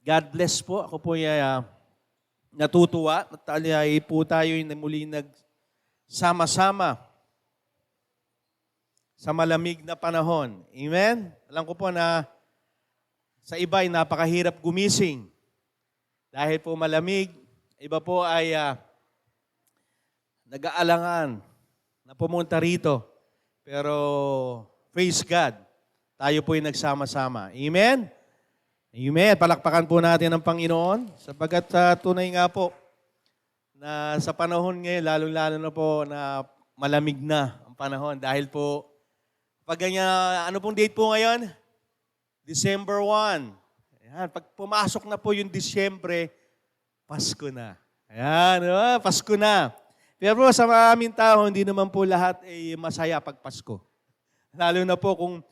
God bless po. Ako po ay natutuwa. Ay po tayo muli nagsama-sama sa malamig na panahon. Amen? Alam ko po na sa iba ay napakahirap gumising. Dahil po malamig, iba po ay nag-aalangan na pumunta rito. Pero praise God, tayo po ay nagsama-sama. Amen? Amen. Palakpakan po natin ang Panginoon sapagkat tunay nga po na sa panahon ngayon, lalong-lalo na po na malamig na ang panahon dahil po pag ganyan, ano pong date po ngayon? December 1. Ayan, pag pumasok na po yung Disyembre, Pasko na. Ayan, Pasko na. Pero sa aming tao, hindi naman po lahat ay masaya pag Pasko. Lalo na po kung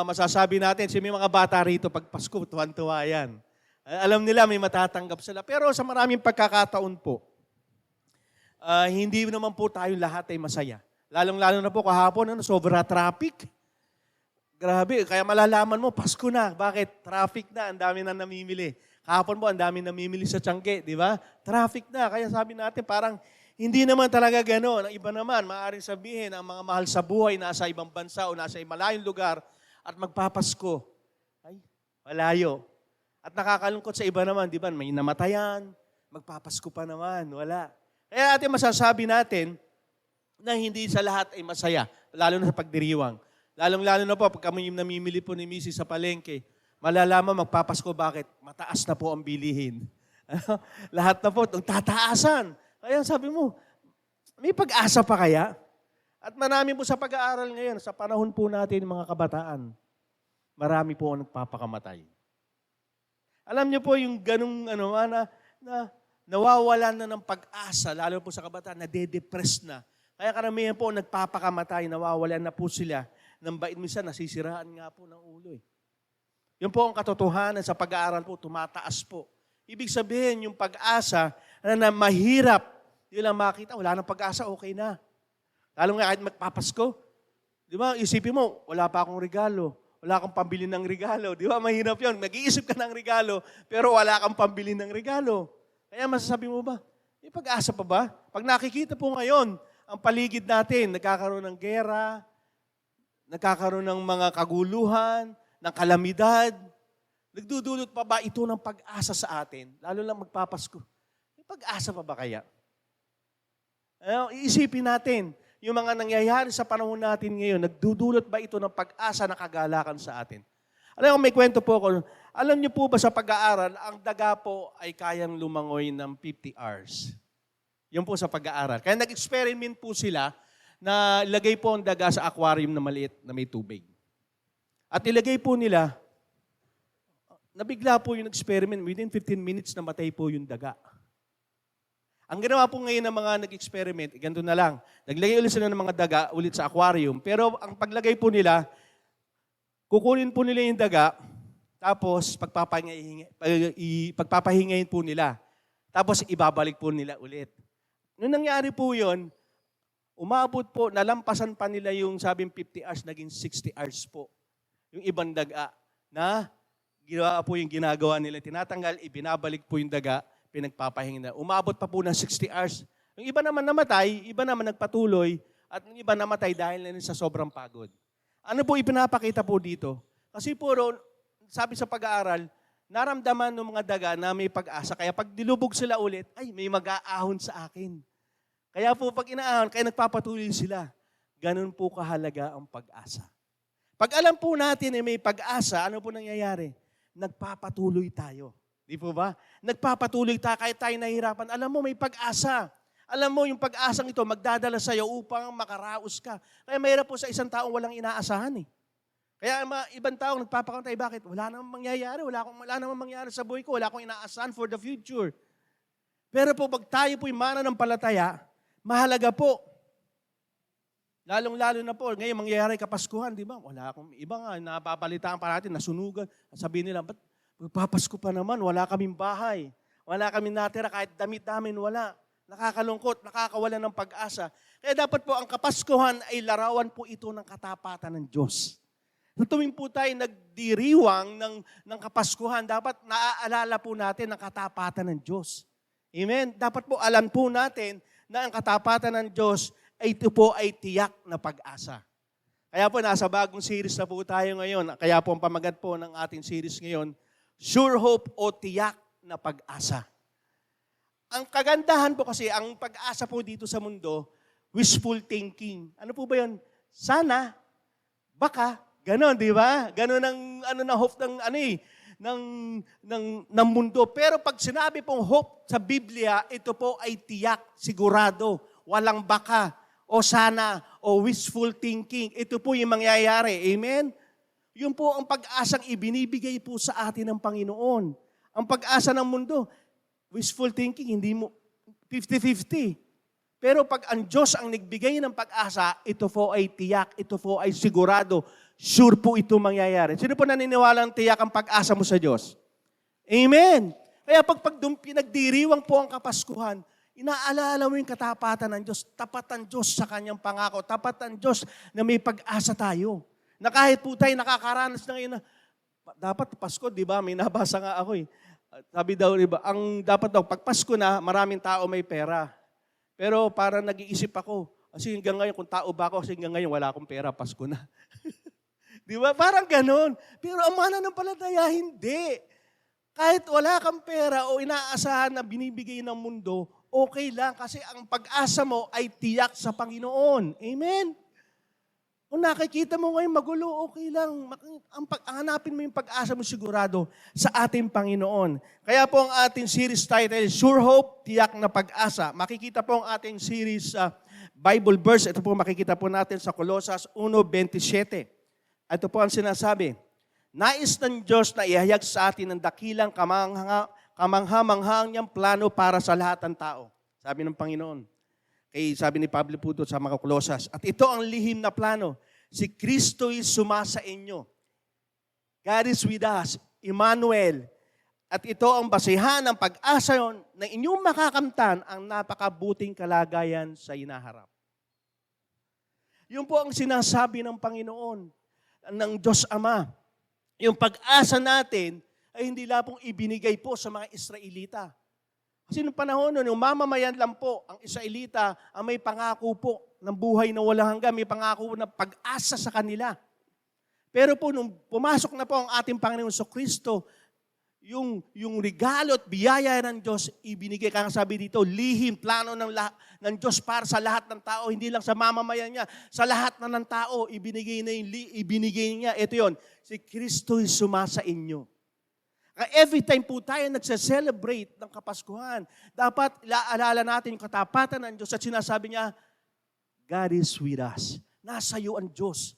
masasabi natin, may mga bata rito pag Pasko, tuwan-tuwa yan. Alam nila may matatanggap sila. Pero sa maraming pagkakataon po, hindi naman po tayo lahat ay masaya. Lalong-lalo na po kahapon, sobra traffic. Grabe, kaya malalaman mo, Pasko na. Bakit? Traffic na, ang dami na namimili. Kahapon po, ang dami namimili sa Tiangge, di ba? Traffic na. Kaya sabi natin, parang hindi naman talaga gano'n. Ang iba naman, maaaring sabihin, ang mga mahal sa buhay nasa ibang bansa o nasa malayong lugar at magpapasko. Ay, malayo. At nakakalungkot sa iba naman, di ba? May namatayan, magpapasko pa naman, wala. Kaya ating masasabi natin na hindi sa lahat ay masaya, lalo na sa pagdiriwang. Lalong-lalo na po, pag kami namimili po ni Mrs. sa palengke, malalaman magpapasko bakit? Mataas na po ang bilihin. Lahat na po, itong tataasan. Kaya sabi mo, may pag-asa pa kaya? At marami po sa pag-aaral ngayon, sa panahon po natin mga kabataan, marami po ang nagpapakamatay. Alam niyo po yung ganung na nawawalan na ng pag-asa, lalo po sa kabataan, nade-depress na. Kaya karamihan po nagpapakamatay, nawawalan na po sila ng bait, minsan nasisiraan nga po ng ulo. Yun po ang katotohanan sa pag-aaral po, tumataas po. Ibig sabihin, yung pag-asa na mahirap, yun lang makita, wala nang pag-asa, okay na. Lalo nga kahit magpapasko, di ba, isipin mo, wala pa akong regalo, wala kang pambili ng regalo, di ba, mahirap yun. Mag-iisip ka ng regalo, pero wala kang pambili ng regalo. Kaya masasabi mo ba, may pag-asa pa ba? Pag nakikita po ngayon, ang paligid natin, nagkakaroon ng gera, nagkakaroon ng mga kaguluhan, ng kalamidad. Nagdudulot pa ba ito ng pag-asa sa atin? Lalo lang magpapasko. May pag-asa pa ba kaya? Iisipin natin, yung mga nangyayari sa panahon natin ngayon, nagdudulot ba ito ng pag-asa na kagalakan sa atin? Alam mo, may kwento po ako. Alam niyo po ba sa pag-aaral, ang daga po ay kayang lumangoy ng 50 hours. Yun po sa pag-aaral. Kaya nag-experiment po sila na ilagay po ang daga sa aquarium na maliit na may tubig. At ilagay po nila, nabigla po yung experiment, within 15 minutes namatay po yung daga. Ang ginawa po ngayon ng mga nag-experiment, ganito na lang, naglagay ulit sila ng mga daga ulit sa aquarium, pero ang paglagay po nila, kukunin po nila yung daga, tapos pagpapahingayin po nila, tapos ibabalik po nila ulit. Nung nangyari po yun, umabot po, nalampasan pa nila yung sabing 50 hours, naging 60 hours po. Yung ibang daga na ginawa po yung ginagawa nila. Tinatanggal, ibinabalik po yung daga, pinagpapahinga na. Umabot pa po ng 60 hours. Yung iba naman namatay, iba naman nagpatuloy, at yung iba namatay dahil na rin sa sobrang pagod. Ano po ipinapakita po dito? Kasi puro, sabi sa pag-aaral, naramdaman ng mga daga na may pag-asa. Kaya pag dilubog sila ulit, ay may mag-aahon sa akin. Kaya po pag inaahon, kaya nagpapatuloy sila. Ganun po kahalaga ang pag-asa. Pag alam po natin may pag-asa, ano po nangyayari? Nagpapatuloy tayo. Di po ba? Nagpapatuloy tayo kahit tayo nahihirapan. Alam mo, may pag-asa. Alam mo, yung pag-asang ito magdadala sa iyo upang makaraos ka. Kaya mahirap po sa isang taong walang inaasahan eh. Kaya ibang taong nagpapakantay, bakit? Wala namang mangyayari. Wala namang mangyayari sa buhay ko. Wala akong inaasahan for the future. Pero po, pag tayo po'y mananampalataya, mahalaga po. Lalong-lalo na po, ngayon mangyayari kapaskuhan, di ba? Wala akong, iba nga, napapalitaan pa natin, nasunugan. Sabihin nila, ba't magpapasko pa naman? Wala kaming bahay. Wala kaming natira, kahit damit namin, wala. Nakakalungkot, nakakawala ng pag-asa. Kaya dapat po, ang kapaskuhan ay larawan po ito ng katapatan ng Diyos. Sa tuwing po tayo nagdiriwang ng Kapaskuhan, dapat naaalala po natin ang katapatan ng Diyos. Amen? Dapat po alam po natin na ang katapatan ng Diyos ay ito po ay tiyak na pag-asa. Kaya po nasa bagong series na po tayo ngayon. Kaya po ang pamagat po ng ating series ngayon, Sure Hope o Tiyak na Pag-asa. Ang kagandahan po kasi, ang pag-asa po dito sa mundo, wishful thinking. Ano po ba yun? Sana, baka, ganon, di ba? Ganon ang hope ng mundo. Pero pag sinabi pong hope sa Biblia, ito po ay tiyak, sigurado, walang baka, o sana, o wishful thinking. Ito po yung mangyayari. Amen? Yun po ang pag-asang ibinibigay po sa atin ng Panginoon. Ang pag-asa ng mundo, wishful thinking, hindi mo 50-50. Pero pag ang Diyos ang nagbigay ng pag-asa, ito po ay tiyak, ito po ay sigurado. Sure po ito mangyayari. Sino po naniniwala ng tiyak ang pag-asa mo sa Diyos? Amen! Kaya pag pinagdiriwang po ang Kapaskuhan, inaalala mo yung katapatan ng Diyos, tapat ang Diyos sa kanyang pangako, tapat ang Diyos na may pag-asa tayo. Na kahit po tayo nakakaranas na ngayon na, dapat Pasko, di ba? May nabasa nga ako eh. Sabi daw, di ba, ang dapat daw, pag Pasko na, maraming tao may pera. Pero parang nag-iisip ako, kasi hanggang ngayon, kung tao ba ako, kasi hanggang ngayon, wala akong pera, Pasko na. Di ba? Parang ganon. Pero ang mananampalataya, hindi. Kahit wala kang pera o inaasahan na binibigay ng mundo, okay lang kasi ang pag-asa mo ay tiyak sa Panginoon. Amen? Kung nakikita mo ngayon magulo, okay lang. Hanapin mo yung pag-asa mo sigurado sa ating Panginoon. Kaya po ang ating series title, Sure Hope, Tiyak na Pag-asa. Makikita po ang ating series Bible verse. Ito po makikita po natin sa Colosas 1:27. Ito po ang sinasabi, nais ng Diyos na ihayag sa atin ang dakilang kamangha-manghang niyang plano para sa lahat ng tao. Sabi ng Panginoon. Sabi ni Pablo po sa mga Colosas, at ito ang lihim na plano, si Kristo'y sumasa inyo. God is with us, Emmanuel. At ito ang basihan ng pag-asa yon na inyong makakamtan ang napakabuting kalagayan sa inaharap. Yun po ang sinasabi ng Panginoon, ng Diyos Ama. Yung pag-asa natin ay hindi lang pong ibinigay po sa mga Israelita. Kasi noong panahon nun, yung mamamayan lang po, ang Israelita, ang may pangako po ng buhay na walang hanggan, may pangako na pag-asa sa kanila. Pero po, nung pumasok na po ang ating Panginoon Kristo, yung regalo at biyaya ng Diyos, ibinigay, kaya sabi dito, lihim, plano ng Diyos para sa lahat ng tao, hindi lang sa mamamayan niya, sa lahat na ng tao, ibinigay niya. Ito yon, si Kristo'y sumasa inyo. Every time po tayo nagse-celebrate ng Kapaskuhan, dapat ilaalala natin yung katapatan ng Diyos at sinasabi niya, God is with us. Nasa iyo ang Diyos.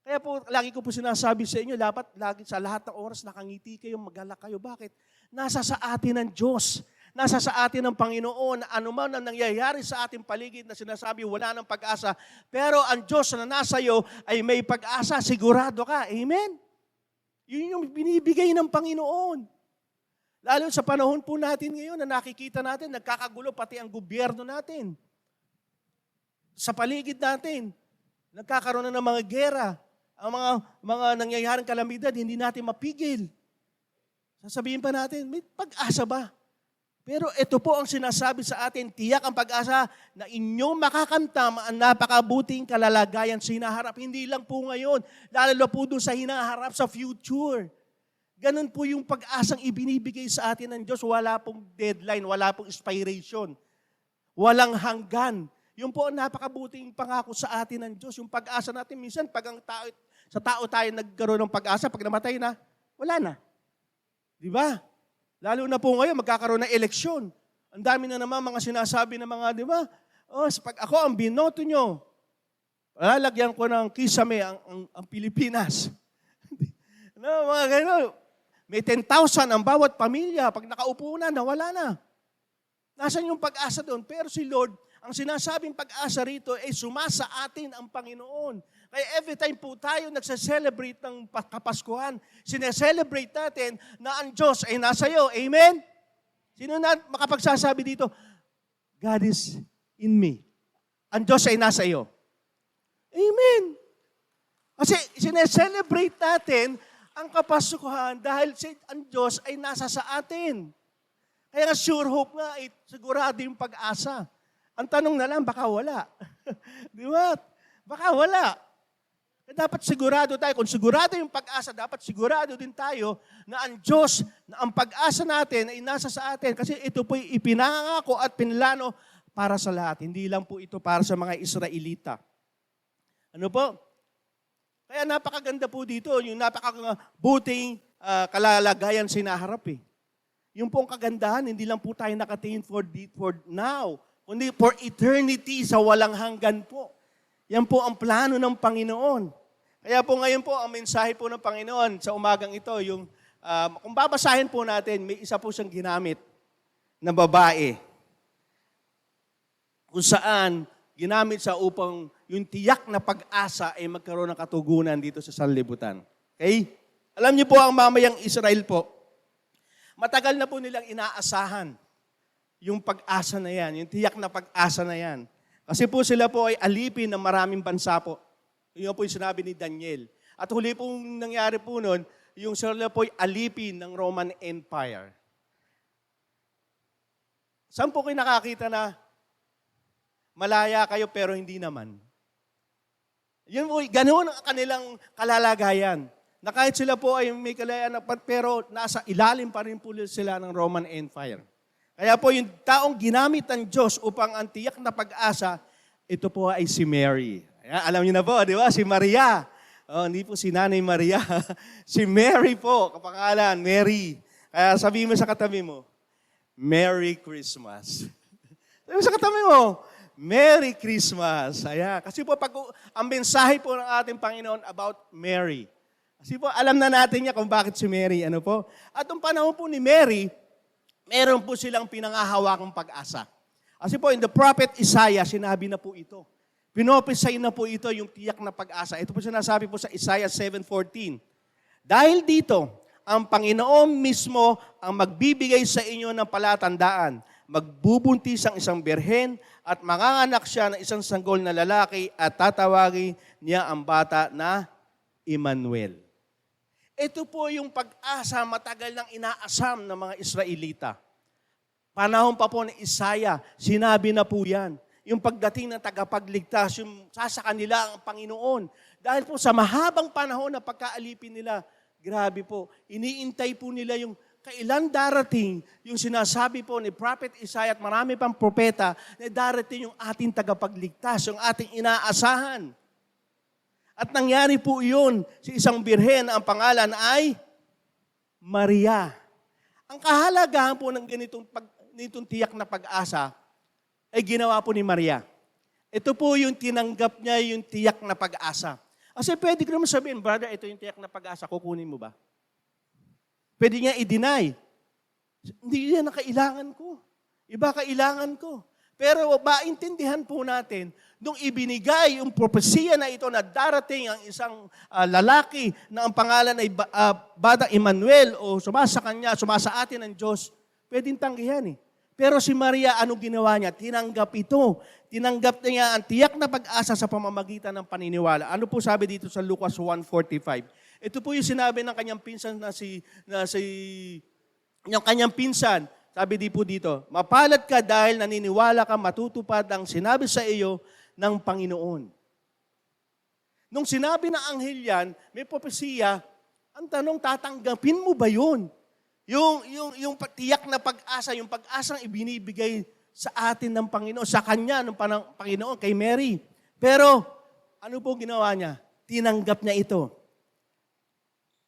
Kaya po, lagi ko po sinasabi sa inyo, dapat lagi sa lahat ng oras nakangiti kayo, magalak kayo. Bakit? Nasa sa atin ang Diyos. Nasa sa atin ang Panginoon na anuman na nangyayari sa ating paligid na sinasabi wala ng pag-asa. Pero ang Diyos na nasa iyo ay may pag-asa, sigurado ka. Amen? Yun yung binibigay ng Panginoon. Lalo sa panahon po natin ngayon na nakikita natin, nagkakagulo pati ang gobyerno natin. Sa paligid natin, nagkakaroon na ng mga gera. Ang mga nangyayaring kalamidad, hindi natin mapigil. Sasabihin pa natin, may pag-asa ba? Pero ito po ang sinasabi sa atin, tiyak ang pag-asa na inyong makakamtam ang napakabuting kalalagayan sa hinaharap. Hindi lang po ngayon, lalo po doon sa hinaharap sa future. Ganun po yung pag-asang ibinibigay sa atin ng Diyos. Wala pong deadline, wala pong expiration. Walang hanggan. Yung po ang napakabuting pangako sa atin ng Diyos. Yung pag-asa natin, minsan pag sa tao tayo nagkaroon ng pag-asa, pag namatay na, wala na. Di ba? Lalo na po ngayon, magkakaroon ng eleksyon. Ang dami na naman mga sinasabi ng mga, di ba? Oh, pag ako ang binoto nyo, lalagyan ko ng kisame ang Pilipinas. No, mga gano'n. May 10,000 ang bawat pamilya. Pag nakaupo na, nawala na. Nasaan yung pag-asa doon? Pero si Lord, ang sinasabing pag-asa rito ay sumasa atin ang Panginoon. Kaya every time po tayo nagsa-celebrate ng Kapaskuhan, sineselebrate natin na ang Diyos ay nasa iyo. Amen? Sino na makapagsasabi dito? God is in me. Ang Diyos ay nasa iyo. Amen. Kasi sineselebrate natin ang kapasukuhan dahil ang Diyos ay nasa sa atin. Kaya nga sure hope nga, sigurado yung pag-asa. Ang tanong na lang, baka wala. Di ba? Baka wala. Kaya dapat sigurado tayo. Kung sigurado yung pag-asa, dapat sigurado din tayo na ang Diyos, na ang pag-asa natin ay nasa sa atin. Kasi ito po'y ipinangako at pinlano para sa lahat. Hindi lang po ito para sa mga Israelita. Ano po? Kaya napakaganda po dito, yung napakabuting kalalagayan sinaharap eh. Yung pong kagandahan, hindi lang po tayo nakatingin for now, kundi for eternity sa walang hanggan po. Yan po ang plano ng Panginoon. Kaya po ngayon po, ang mensahe po ng Panginoon sa umagang ito, yung, kung babasahin po natin, may isa po siyang ginamit na babae. Kung saan, ginamit sa upang yung tiyak na pag-asa ay magkaroon ng katugunan dito sa sanlibutan. Okay? Alam niyo po, ang mamayang Israel po, matagal na po nilang inaasahan yung pag-asa na yan, yung tiyak na pag-asa na yan. Kasi po sila po ay alipin ng maraming bansa po. Yun po yung sinabi ni Daniel. At huli pong nangyari po nun, yung sila po ay alipin ng Roman Empire. Saan po kayo nakakita na malaya kayo pero hindi naman? Yun po, ganoon ang kanilang kalalagayan. Na kahit sila po ay may kalayaan, pero nasa ilalim pa rin po sila ng Roman Empire. Kaya po yung taong ginamit ng Diyos upang ang tiyak na pag-asa, ito po ay si Mary. Alam niyo na po, di ba? Si Maria. Oh, hindi po si Nanay Maria. Si Mary po, kapangalan, Mary. Kaya sabihin mo sa katabi mo, Merry Christmas. Sabihin mo sa katabi mo, Merry Christmas. Ayan. Kasi po, ang mensahe po ng ating Panginoon about Mary. Kasi po, alam na natin niya kung bakit si Mary. Ano po? At nung panahon po ni Mary, meron po silang pinangahawakang pag-asa. Kasi po, in the prophet Isaiah, sinabi na po ito. Pinopisay na po ito yung tiyak na pag-asa. Ito po sinasabi po sa Isaiah 7:14. Dahil dito, ang Panginoon mismo ang magbibigay sa inyo ng palatandaan. Magbubuntis ang isang birhen at manganganak siya ng isang sanggol na lalaki at tatawagin niya ang bata na Emmanuel. Ito po yung pag-asa matagal nang inaasam ng mga Israelita. Panahon pa po ni Isaiah, sinabi na po yan. Yung pagdating ng tagapagligtas, yung sa kanila ang Panginoon. Dahil po sa mahabang panahon na pagkaalipin nila, grabe po, iniintay po nila yung kailan darating yung sinasabi po ni Prophet Isaiah at marami pang propeta na darating yung ating tagapagligtas, yung ating inaasahan. At nangyari po iyon sa isang birhen na ang pangalan ay Maria. Ang kahalagahan po ng ganitong tiyak na pag-asa ay ginawa po ni Maria. Ito po yung tinanggap niya yung tiyak na pag-asa. Kasi pwede ko naman sabihin, brother, ito yung tiyak na pag-asa, kukunin mo ba? Pwede niya i-deny. Hindi yan ang kailangan ko. Iba kailangan ko. Pero maintindihan po natin, nung ibinigay yung propesiya na ito na darating ang isang lalaki na ang pangalan ay Batang Emmanuel o sumasa atin ng Diyos, pwedeng tanggihan eh. Pero si Maria, anong ginawa niya? Tinanggap ito. Tinanggap niya ang tiyak na pag-asa sa pamamagitan ng paniniwala. Ano po sabi dito sa Lucas 1:45? Ito po yung sinabi ng kanyang pinsan yung kanyang pinsan. Sabi di po dito, mapalad ka dahil naniniwala ka matutupad ang sinabi sa iyo ng Panginoon. Nung sinabi ng anghel yan, may propesiya, ang tanong, tatanggapin mo ba yun? Yung tiyak na pag-asa, yung pag-asang ibinibigay sa atin ng Panginoon, sa Kanya, ng Panginoon, kay Mary. Pero, ano po ginawa niya? Tinanggap niya ito.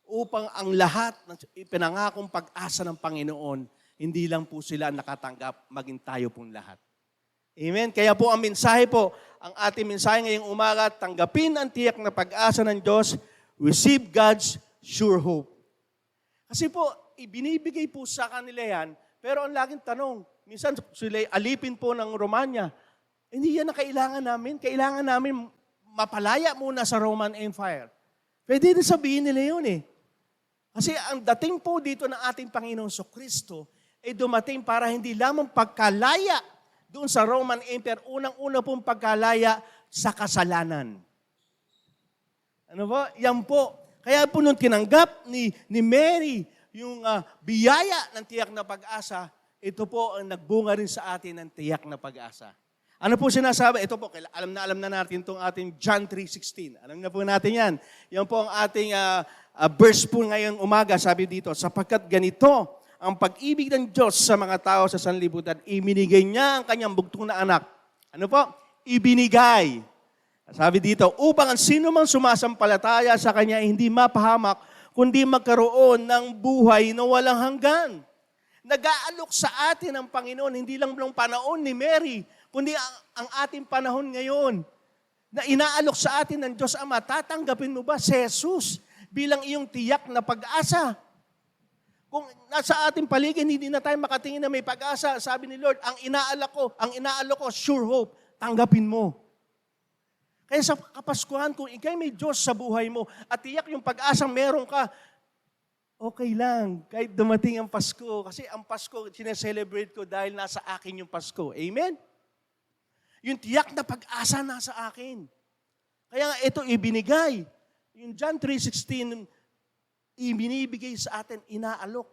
Upang ang lahat ng ipinangakong pag-asa ng Panginoon, hindi lang po sila nakatanggap, maging tayo pong lahat. Amen? Kaya po ang mensahe po, ang ating mensahe ngayong umaga, tanggapin ang tiyak na pag-asa ng Diyos, receive God's sure hope. Kasi po, ibinibigay po sa kanila yan, pero ang laging tanong, minsan sila alipin po ng Romanya, hindi yan na kailangan namin. Kailangan namin mapalaya muna sa Roman Empire. Pwede din sabihin nila yun eh. Kasi ang dating po dito ng ating Panginoon Kristo ay dumating para hindi lamang pagkalaya doon sa Roman Empire, unang-una pong pagkalaya sa kasalanan. Ano po? Yan po. Kaya po nung tinanggap ni Mary yung biyaya ng tiyak na pag-asa, ito po ang nagbunga rin sa atin ng tiyak na pag-asa. Ano po sinasabi? Ito po, alam na natin itong ating John 3:16. Alam na po natin yan. Yan po ang ating verse po ngayong umaga. Sabi dito, sapagkat ganito ang pag-ibig ng Diyos sa mga tao sa sanlibutan, ibinigay niya ang kanyang bugtong na anak. Ano po? Ibinigay. Sabi dito, upang ang sino mang sumasampalataya sa kanya ay hindi mapahamak, kundi magkaroon ng buhay na walang hanggan. Nag-aalok sa atin ang Panginoon, hindi lang ng panahon ni Mary, kundi ang ating panahon ngayon, na inaalok sa atin ng Diyos Ama. Tatanggapin mo ba si Jesus bilang iyong tiyak na pag-asa? Kung nasa ating paligid, hindi na tayo makatingin na may pag-asa. Sabi ni Lord, ang inaalok ko, sure hope, tanggapin mo. Kaya sa Kapaskuhan, kung ikay may Diyos sa buhay mo at tiyak yung pag-asang meron ka, okay lang, kahit dumating ang Pasko. Kasi ang Pasko, sineselebrate ko dahil nasa akin yung Pasko. Amen? Yung tiyak na pag-asa nasa akin. Kaya nga ito ibinigay. Yung John 3:16, ibinibigay sa atin, inaalok.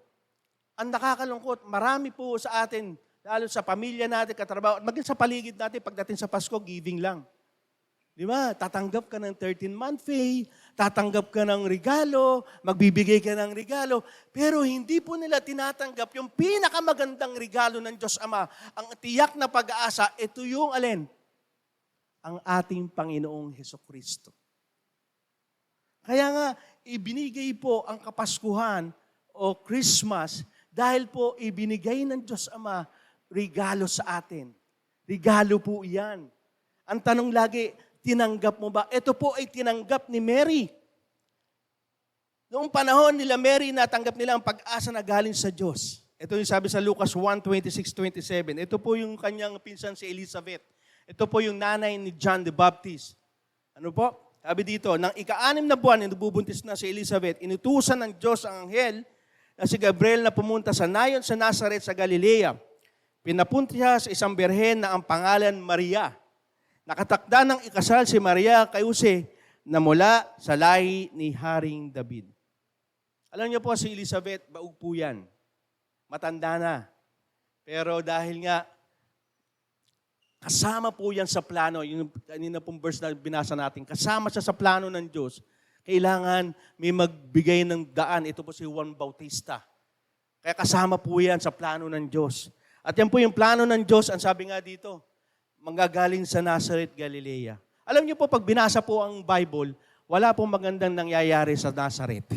Ang nakakalungkot, marami po sa atin, lalo sa pamilya natin, katrabaho, at maging sa paligid natin, pagdating sa Pasko, giving lang. Di ba? Tatanggap ka ng 13-month pay, tatanggap ka ng regalo, magbibigay ka ng regalo, pero hindi po nila tinatanggap yung pinakamagandang regalo ng Diyos Ama, ang tiyak na pag-asa, ito yung alin? Ang ating Panginoong Hesukristo. Kaya nga, ibinigay po ang Kapaskuhan o Christmas dahil po ibinigay ng Diyos Ama regalo sa atin. Regalo po iyan. Ang tanong lagi, tinanggap mo ba? Ito po ay tinanggap ni Mary. Noong panahon nila Mary, natanggap nila ang pag-asa na galing sa Diyos. Ito yung sabi sa Lucas 1:26-27. Ito po yung kanyang pinsan si Elizabeth. Ito po yung nanay ni John the Baptist. Ano po? Sabi dito, nang ika-6 na buwan, nabubuntis na si Elizabeth, inutusan ng Diyos ang anghel na si Gabriel na pumunta sa nayon sa Nazareth sa Galilea. Pinapunta siya sa isang birhen na ang pangalan Maria. Nakatakda ng ikasal si Maria kay Jose na mula sa lahi ni Haring David. Alam niyo po si Elizabeth, baug po yan. Matanda na. Pero dahil nga, kasama po yan sa plano, yung kanina pong verse na binasa natin, kasama siya sa plano ng Diyos, kailangan may magbigay ng daan. Ito po si Juan Bautista. Kaya kasama po yan sa plano ng Diyos. At yan po yung plano ng Diyos, ang sabi nga dito, manggagaling sa Nazareth, Galilea. Alam niyo po, pag binasa po ang Bible, wala pong magandang nangyayari sa Nazareth.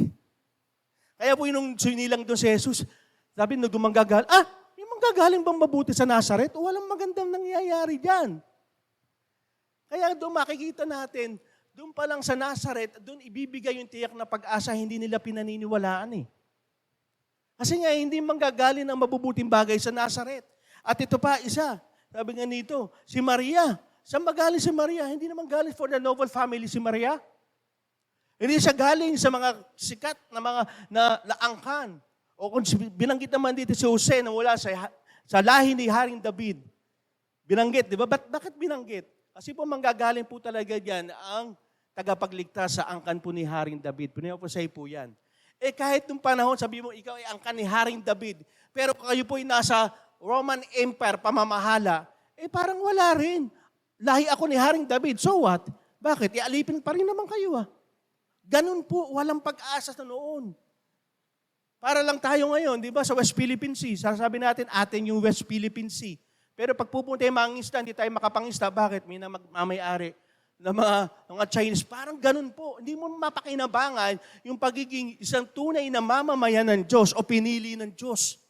Kaya po yung sinilang doon si Jesus, sabi nung manggagaling, yung manggagaling bang mabuti sa Nazareth? O walang magandang nangyayari dyan. Kaya doon makikita natin, doon pa lang sa Nazareth, doon ibibigay yung tiyak na pag-asa, hindi nila pinaniniwalaan eh. Kasi nga, hindi manggagaling ang mabubuting bagay sa Nazareth. At ito pa, isa, sabi nga nito, si Maria. Saan magaling si Maria? Hindi naman galing for the noble family si Maria. Hindi siya galing sa mga sikat na mga angkan. O kung binanggit naman dito si Jose na wala sa lahi ni Haring David. Binanggit, di ba? Bakit binanggit? Kasi po manggagaling po talaga dyan ang tagapagligtas sa angkan po ni Haring David. Pinapasay po yan. Kahit nung panahon, sabi mo, ikaw ay angkan ni Haring David, pero kayo po ay nasa Roman Empire, pamamahala, parang wala rin. Lahi ako ni Haring David, so what? Bakit? Ialipin pa rin naman kayo Ganun po, walang pag-asa na noon. Para lang tayo ngayon, di ba, sa West Philippine Sea, sasabi natin, atin yung West Philippine Sea. Pero pag pupunta yung mangingisda, hindi tayo makapangista. Bakit? May na magmamayari na mga Chinese. Parang ganun po. Hindi mo mapakinabangan yung pagiging isang tunay na mamamayan ng Diyos o pinili ng Diyos.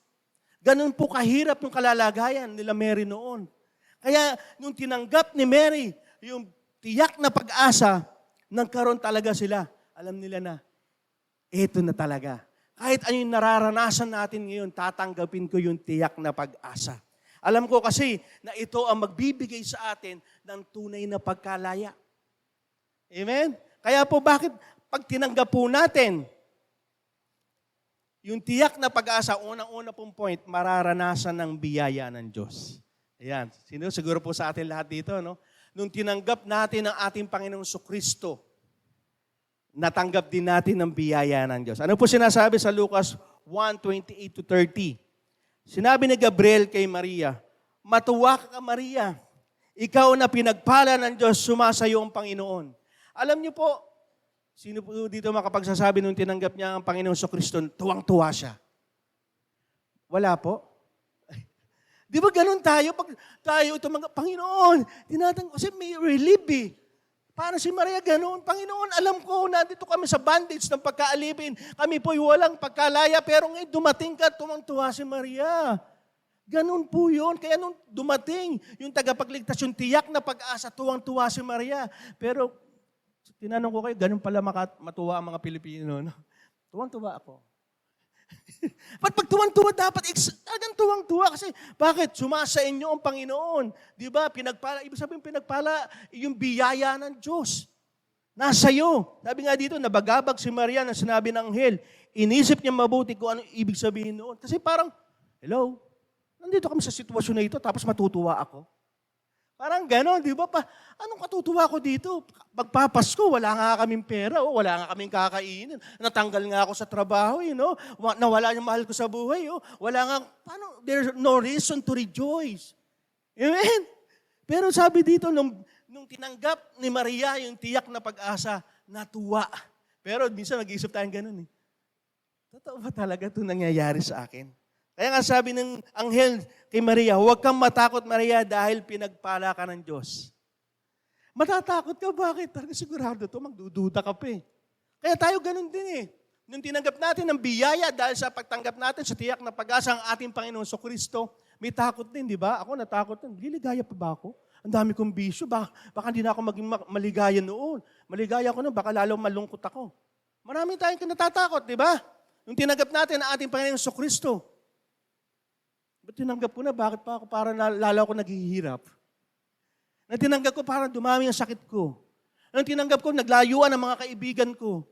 Ganun po kahirap yung kalalagayan nila Mary noon. Kaya nung tinanggap ni Mary yung tiyak na pag-asa, nagkaroon talaga sila. Alam nila na, eto na talaga. Kahit ano yung nararanasan natin ngayon, tatanggapin ko yung tiyak na pag-asa. Alam ko kasi na ito ang magbibigay sa atin ng tunay na pagkalaya. Amen? Kaya po bakit pag tinanggap po natin, yung tiyak na pag-asa, unang-una pong point, mararanasan ng biyaya ng Diyos. Ayan. Siguro po sa atin lahat dito, no? Nung tinanggap natin ang ating Panginoong Kristo, natanggap din natin ang biyaya ng Diyos. Ano po sinasabi sa Lucas 1:28-30? Sinabi ni Gabriel kay Maria, "Matuwa ka, Maria. Ikaw na pinagpala ng Diyos, sumasayo ang Panginoon." Alam niyo po, sino po dito makapagsasabi nung tinanggap niya ang Panginoong Kristo, tuwang-tuwa siya? Wala po. Di ba ganun tayo? Pag tayo tumanggap, Panginoon, kasi may relief eh. Paano si Maria ganun? Panginoon, alam ko, nandito kami sa bondage ng pagkaalipin. Kami po'y walang pagkalaya, pero ngayon dumating ka, tuwang-tuwa si Maria. Ganun po yun. Kaya nung dumating, yung tagapagligtas, yung tiyak na pag-asa, tuwang-tuwa si Maria. Pero, tinanong ko kayo, ganun pala matuwa ang mga Pilipino. No? Tuwang-tuwa ako. Pag tuwang-tuwa dapat, talagang tuwang-tuwa kasi bakit? Sumasa inyo ang Panginoon. Di ba? Pinagpala, ibig sabihin pinagpala, yung biyaya ng Diyos. Nasa iyo. Sabi nga dito, nabagabag si Maria na sinabi ng anghel. Inisip niya mabuti kung anong ibig sabihin noon. Kasi parang, hello, nandito kami sa sitwasyon na ito, tapos matutuwa ako. Parang gano'n, di ba? Anong katutuwa ko dito? Pagpapasko, wala nga kaming pera, wala nga kaming kakainin. Natanggal nga ako sa trabaho, nawala yung mahal ko sa buhay. Wala nga, there's no reason to rejoice. Amen? Pero sabi dito, nung tinanggap ni Maria yung tiyak na pag-asa, natuwa. Pero minsan nag-iisip tayong gano'n eh. Totoo ba talaga ito nangyayari sa akin? Kaya nga sabi ng anghel kay Maria, huwag kang matakot, Maria, dahil pinagpala ka ng Diyos. Matatakot ka, bakit? Talaga sigurado to, magdududa ka pa eh. Kaya tayo ganun din eh. Nung tinanggap natin ang biyaya dahil sa pagtanggap natin sa tiyak na pag-asa ang ating Panginoon Kristo, may takot din, di ba? Ako natakot din. Liligaya pa ba ako? Ang dami kong bisyo. Baka hindi na ako maging maligaya noon. Maligaya ako noon, baka lalo malungkot ako. Marami tayong natatakot, di ba? Nung tinanggap natin ang ating Panginoon Kristo, ba't tinanggap ko na? Bakit pa ako parang lalo ako naghihirap? Nang tinanggap ko, parang dumami ang sakit ko. Nang tinanggap ko, naglayuan ang mga kaibigan ko.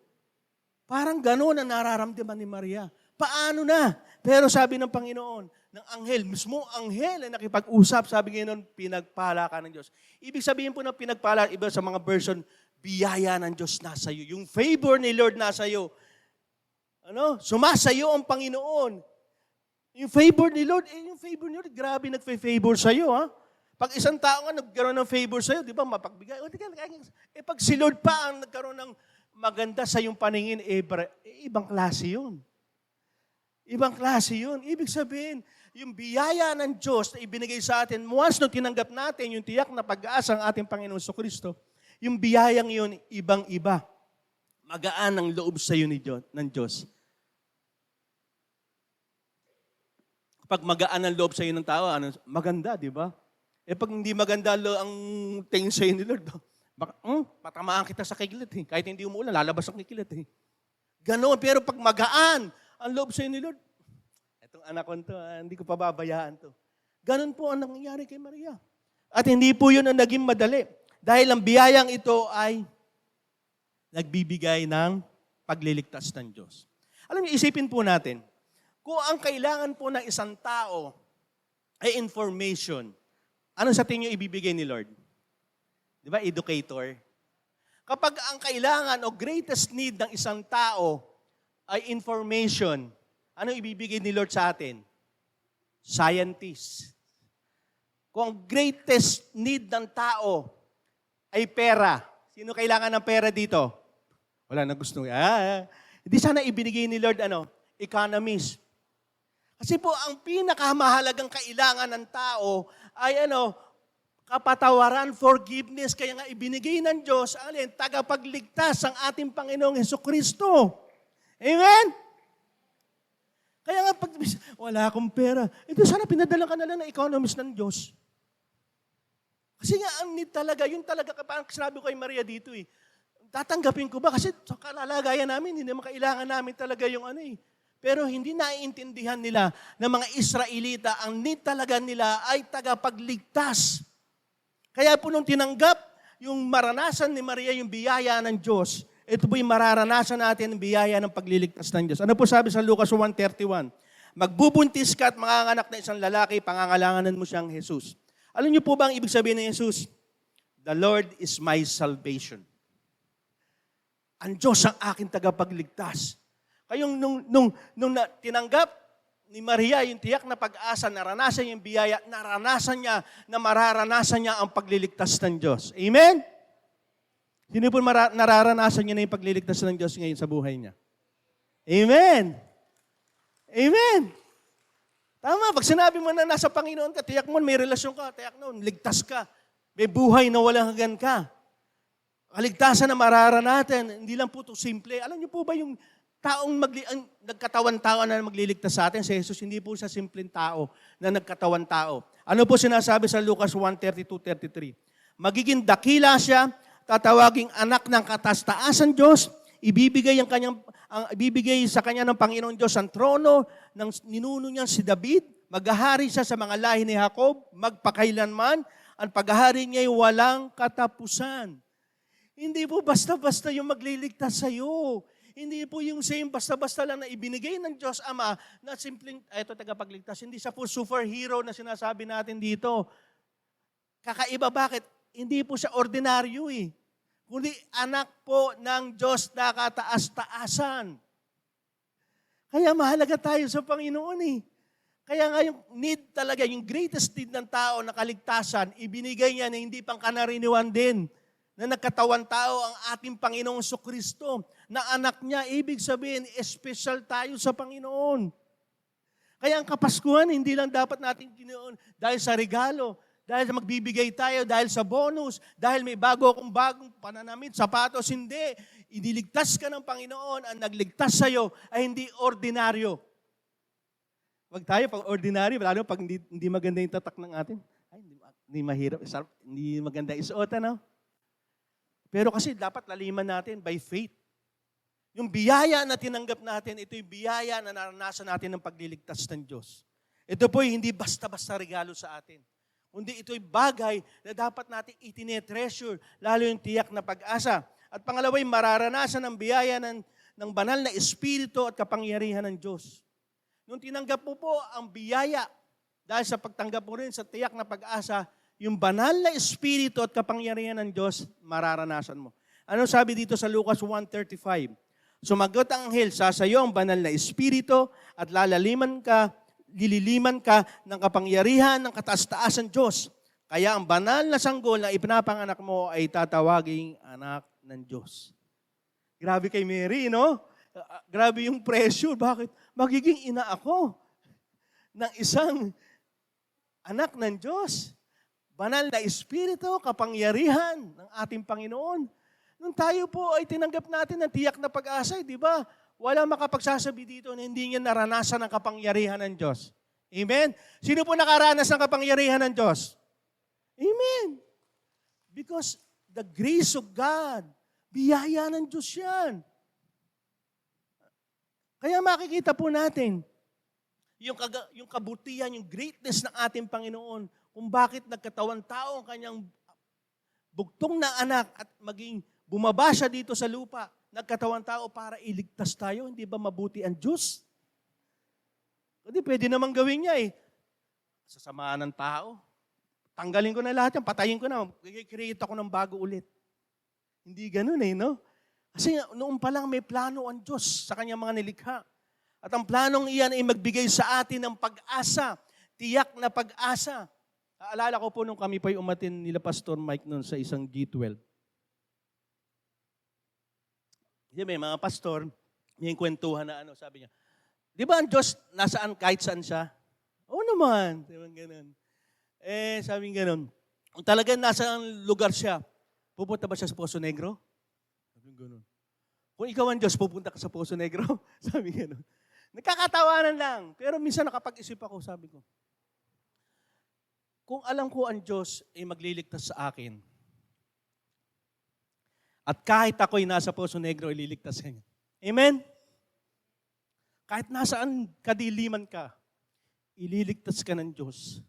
Parang gano'n ang nararamdaman ni Maria. Paano na? Pero sabi ng Panginoon, ng anghel, mismo anghel na nakipag-usap, sabi ngayon, pinagpala ka ng Diyos. Ibig sabihin po ng pinagpala, iba sa mga version, biyaya ng Diyos nasa iyo. Yung favor ni Lord nasa iyo. Sumasayo ang Panginoon. Yung favor ni Lord, yung favor ni Lord, grabe nagfa-favor sa'yo, ha? Pag isang tao nga nagkaroon ng favor sa'yo, di ba, mapagbigay. Pag si Lord pa ang nagkaroon ng maganda sa iyong paningin, ibang klase yun. Ibang klase yun. Ibig sabihin, yung biyaya ng Diyos na ibinigay sa atin, once nung tinanggap natin yung tiyak na pag-asa ng ating Panginoon Kristo, yung biyayang yun, ibang-iba. Magaan ang loob sa iyo ng Diyos. Pag magaan ang loob sa iyo ng tao, maganda, di ba? Pag hindi maganda ang tingin sa iyo ni Lord, patamaan kita sa kikilit eh. Kahit hindi umuulan, lalabas ang kikilit eh. Ganon, pero pag magaan ang loob sa iyo ni Lord, etong anak ko to, hindi ko pababayaan to. Ganon po ang nangyayari kay Maria. At hindi po yun ang naging madali. Dahil ang biyayang ito ay nagbibigay ng pagliligtas ng Diyos. Alam niyo, isipin po natin, kung ang kailangan po ng isang tao ay information, ano sa tingin niyo ibibigay ni Lord? Di ba, educator? Kapag ang kailangan o greatest need ng isang tao ay information, ano ibibigay ni Lord sa atin? Scientist. Kung ang greatest need ng tao ay pera, sino kailangan ng pera dito? Wala na gusto. Hindi sana ibinigay ni Lord, economist. Kasi po, ang pinakamahalagang kailangan ng tao ay kapatawaran, forgiveness. Kaya nga ibinigay ng Diyos, tagapagligtas ang ating Panginoong Jesucristo. Amen? Kaya nga, pag wala akong pera, sana pinadala ka na lang ng economist ng Diyos. Kasi nga, ang need talaga, yun talaga, parang sinabi ko kay Maria dito tatanggapin ko ba? Kasi sa kalalagayan namin, hindi naman kailangan namin talaga yung Pero hindi naiintindihan nila ng mga Israelita, ang need talaga nila ay tagapagligtas. Kaya po nung tinanggap yung maranasan ni Maria, yung biyaya ng Diyos, ito po yung mararanasan natin ang biyaya ng pagliligtas ng Diyos. Ano po sabi sa Lucas 1:31? Magbubuntis ka at manganganak na isang lalaki, pangangalanganan mo siyang Jesus. Alam niyo po ba ang ibig sabihin ng Jesus? The Lord is my salvation. ang Diyos ang aking tagapagligtas. Kayong tinanggap ni Maria yung tiyak na pag-asa, naranasan yung biyaya, naranasan niya na mararanasan niya ang pagliligtas ng Diyos. Amen? Sino po nararanasan niya na yung pagliligtas ng Diyos ngayon sa buhay niya? Amen? Amen? Tama, pag sinabi mo na nasa Panginoon ka, tiyak mo, may relasyon ka, tiyak noon, ligtas ka. May buhay na walang hanggan ka. Kaligtasan na mararanasan, hindi lang po ito simple. Alam niyo po ba yung taong nagkatawan-tao na magliligtas sa atin, si Jesus, hindi po siya simpleng tao na nagkatawan-tao. Ano po sinasabi sa Lucas 1:32-33? Magiging dakila siya, tatawaging anak ng katastaasan Diyos, ibibigay sa kanya ng Panginoon Diyos ang trono ng ninuno niyang si David, maghahari siya sa mga lahi ni Jacob, magpakailanman, ang paghahari niya ay walang katapusan. Hindi po basta-basta yung magliligtas sa'yo. Hindi po yung same basta-basta lang na ibinigay ng Diyos Ama na simpleng, eto tagapagligtas. Hindi siya po superhero na sinasabi natin dito. Kakaiba, bakit? Hindi po siya ordinaryo eh. Kundi anak po ng Diyos na kataas-taasan. Kaya mahalaga tayo sa Panginoon eh. Kaya nga yung need talaga, yung greatest need ng tao na kaligtasan, ibinigay niya na hindi pang kanariniwan din. Na nagkatawan tao ang ating Panginoong Kristo, na anak niya, ibig sabihin, special tayo sa Panginoon. Kaya ang Kapaskuhan, hindi lang dapat natin ginoon dahil sa regalo, dahil sa magbibigay tayo, dahil sa bonus, dahil may bagong pananamit, sapatos, hindi. Iniligtas ka ng Panginoon, ang nagligtas sa'yo ay hindi ordinaryo. Wag tayo pag ordinaryo, lalo pag hindi maganda yung tatak ng atin. Ay, hindi mahirap, hindi maganda isuot, ano? Pero kasi dapat laliman natin by faith. Yung biyaya na tinanggap natin, ito yung biyaya na naranasan natin ng pagliligtas ng Diyos. Ito po hindi basta-basta regalo sa atin. Kundi ito'y bagay na dapat natin itinetreasure, lalo yung tiyak na pag-asa. At pangalaway, mararanasan ang biyaya ng banal na espiritu at kapangyarihan ng Diyos. Nung tinanggap mo po ang biyaya, dahil sa pagtanggap mo rin sa tiyak na pag-asa, yung banal na espiritu at kapangyarihan ng Diyos, mararanasan mo. Ano sabi dito sa Lucas 1:35? Sumagot ang anghel, sasayo ang banal na espiritu at lililiman ka ng kapangyarihan ng kataas-taasan Diyos. Kaya ang banal na sanggol na ipinapanganak mo ay tatawaging anak ng Diyos. Grabe kay Mary, no? Grabe yung pressure. Bakit? Magiging ina ako ng isang anak ng Diyos. Banal na espiritu, kapangyarihan ng ating Panginoon. Nung tayo po ay tinanggap natin ng tiyak na pag-asa, di ba? Wala makapagsasabi dito na hindi niya naranasan ang kapangyarihan ng Diyos. Amen? Sino po nakaranas ng kapangyarihan ng Diyos? Amen. Because the grace of God, biyaya ng Diyos yan. Kaya makikita po natin yung kabutihan, yung greatness ng ating Panginoon, kung bakit nagkatawan tao ang kanyang bugtong na anak at maging bumaba siya dito sa lupa, nagkatawan tao para iligtas tayo. Hindi ba mabuti ang Diyos? Hindi, pwede naman gawin niya eh. Sasamaan ng tao. Tanggalin ko na lahat yan, patayin ko na, create ako ng bago ulit. Hindi ganun eh, no? Kasi noon pa lang may plano ang Diyos sa kanyang mga nilikha. At ang planong iyan ay magbigay sa atin ng pag-asa, tiyak na pag-asa. Naalala ko po nung kami pa'y umatin nila Pastor Mike noon sa isang G12. May mga pastor, may kwentuhan na sabi niya, di ba ang Diyos nasaan kahit saan siya? Oo naman. Diba ganun? Sabi niya ganun, kung talagang nasaan lugar siya, pupunta ba siya sa Poso Negro? Sabi niya ganun. Kung ikaw ang Diyos, pupunta ka sa Poso Negro? Sabi niya ganun. Nagkakatawanan lang. Pero minsan nakapag-isip ako, sabi ko, kung alam ko ang Diyos ay magliligtas sa akin, at kahit ako'y nasa Poso Negro, ililigtas ka niya. Amen? Kahit nasaan kadiliman ka, ililigtas ka ng Diyos.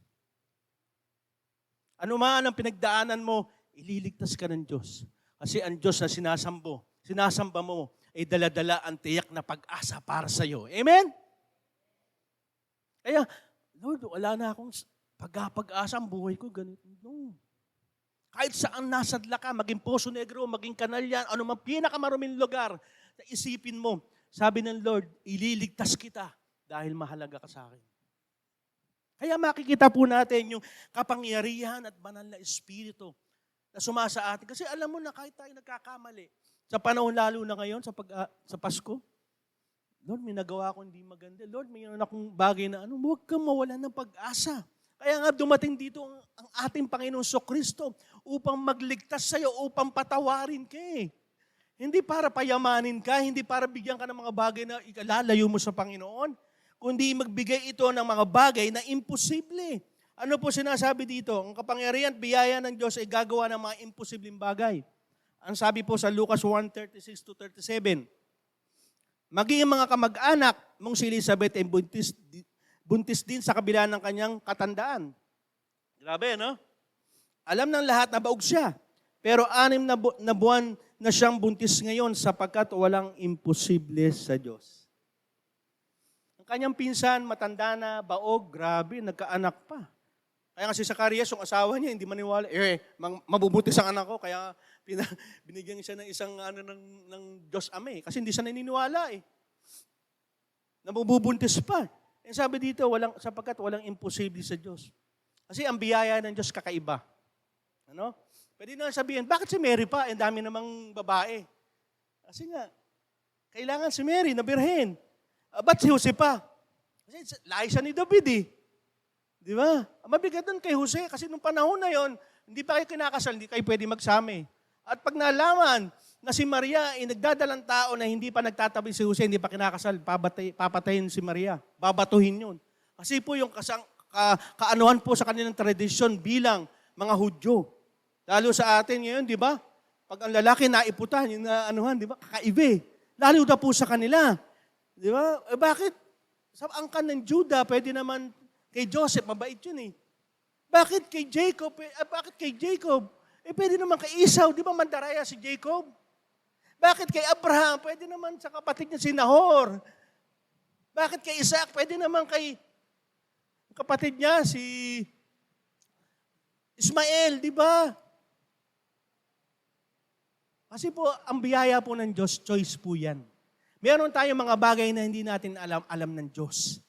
Ano man ang pinagdaanan mo, ililigtas ka ng Diyos. Kasi ang Diyos na sinasamba mo, ay daladala ang tiyak na pag-asa para sa iyo. Amen? Kaya, Lord, wala na akong pag-asa ang buhay ko, ganito. No. Kahit saan nasadla ka, maging Poso Negro, maging Kanalyan, ano man pinakamaruming lugar, isipin mo, sabi ng Lord, ililigtas kita dahil mahalaga ka sa akin. Kaya makikita po natin yung kapangyarihan at banal na Espiritu na sumasa atin. Kasi alam mo na kahit tayo nagkakamali, sa panahon lalo na ngayon, sa Pasko, Lord, may nagawa akong hindi maganda. Lord, may akong bagay na huwag kang mawalan ng pag-asa. Kaya nga dumating dito ang ating Panginoong Kristo upang magligtas sa'yo, upang patawarin ka eh. Hindi para payamanin ka, hindi para bigyan ka ng mga bagay na ikalalayo mo sa Panginoon, kundi magbigay ito ng mga bagay na imposible. Ano po sinasabi dito? Ang kapangyarihan at biyaya ng Diyos ay gagawa ng mga imposibleng bagay. Ang sabi po sa Lucas 1:36-37, maging mga kamag-anak mong si Elizabeth ay buntis din sa kabila ng kanyang katandaan. Grabe, no? Alam ng lahat na baog siya. Pero 6 na buwan na siyang buntis ngayon sapagkat walang imposible sa Diyos. Ang kanyang pinsan, matanda na, baog, grabe, nagkaanak pa. Kaya nga si Zacarias, yung asawa niya, hindi maniwala. Mabubuntis ang anak ko, kaya binigyan siya ng isang ng Diyos Ama eh. Kasi hindi siya naniniwala eh. Nabubuntis pa. And sabi dito, sapagkat walang imposible sa Diyos. Kasi ang biyaya ng Diyos kakaiba. Ano? Pwede na sabihin, bakit si Mary pa? Ang dami namang babae. Kasi nga, kailangan si Mary na birhen. Ba't si Jose pa? Kasi lahi siya ni David eh. Di ba? Mabigat doon kay Jose kasi nung panahon na yon, hindi pa kayo kinakasal, hindi kayo pwede magsama. At pag nalaman na si Maria ay nagdadalang tao na hindi pa nagtatabi si Jose, hindi pa kinakasal, papatayin si Maria. Babatuhin yun. Kasi po yung kaanuhan po sa kanilang tradisyon bilang mga Hudyo. Lalo sa atin ngayon, di ba? Pag ang lalaki naiputan, yung anuhan, di ba? Kakaiba. Lalo na po sa kanila. Di ba? Bakit? Sa angkan ng Juda, pwede naman kay Joseph, mabait yun eh. Bakit kay Jacob? Bakit kay Jacob? Pwede naman kay Esau, di ba mandaraya si Jacob? Bakit kay Abraham? Pwede naman sa kapatid niya si Nahor. Bakit kay Isaac? Pwede naman kay kapatid niya si Ismael, di ba? Kasi po, ang biyaya po ng Diyos, choice po yan. Meron tayong mga bagay na hindi natin alam ng Diyos.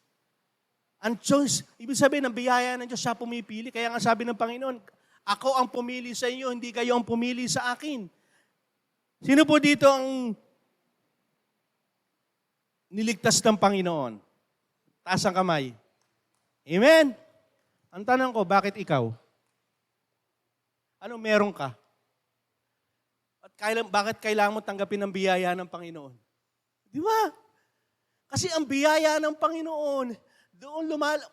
Ang choice, ibig sabihin ng biyaya ng Diyos, siya pumipili. Kaya nga sabi ng Panginoon, ako ang pumili sa inyo, hindi kayo ang pumili sa akin. Sino po dito ang niligtas ng Panginoon? Taas ang kamay. Amen? Ang tanong ko, bakit ikaw? Ano meron ka? At bakit kailangan mo tanggapin ang biyaya ng Panginoon? Di ba? Kasi ang biyaya ng Panginoon,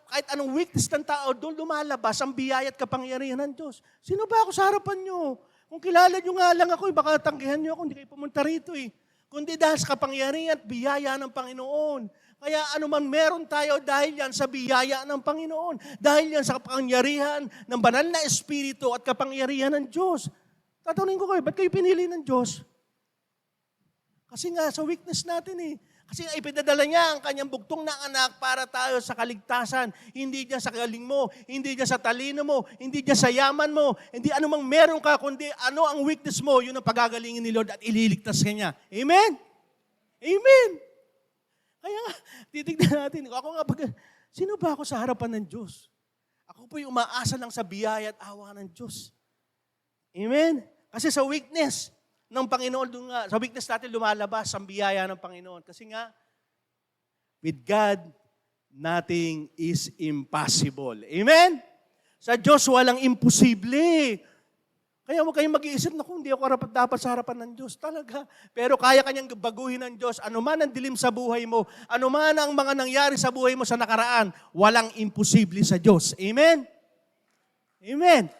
kahit anong weakness ng tao, doon lumalabas ang biyaya at kapangyarihan ng Diyos. Sino ba ako sa harapan nyo? Kung kilala nyo nga lang ako, baka tanggihan nyo ako, hindi kayo pumunta rito eh. Kundi dahil sa kapangyarihan at biyaya ng Panginoon. Kaya anuman meron tayo dahil yan sa biyaya ng Panginoon. Dahil yan sa kapangyarihan ng banal na Espiritu at kapangyarihan ng Diyos. Tatanungin ko kayo, ba't kayo pinili ng Diyos? Kasi nga, sa weakness natin eh. Kasi nga, ipinadala niya ang kanyang bugtong na anak para tayo sa kaligtasan. Hindi diyan sa galing mo, hindi diyan sa talino mo, hindi diyan sa yaman mo, hindi anumang meron ka, kundi ano ang weakness mo, yun ang pagagalingin ni Lord at ililigtas ka niya. Amen? Amen! Kaya nga, titignan natin, sino ba ako sa harapan ng Diyos? Ako po'y umaasa lang sa biyaya at awa ng Diyos. Amen? Kasi sa weakness ng Panginoon, sa weakness natin lumalabas ang biyaya ng Panginoon. Kasi nga, with God, nothing is impossible. Amen? Sa Diyos, walang imposible. Kaya huwag kayong mag-iisip, naku, hindi ako dapat sa harapan ng Diyos. Talaga. Pero kaya kanyang baguhin ng Diyos. Ano man ang dilim sa buhay mo, ano man ang mga nangyari sa buhay mo sa nakaraan, walang imposible sa Diyos. Amen? Amen?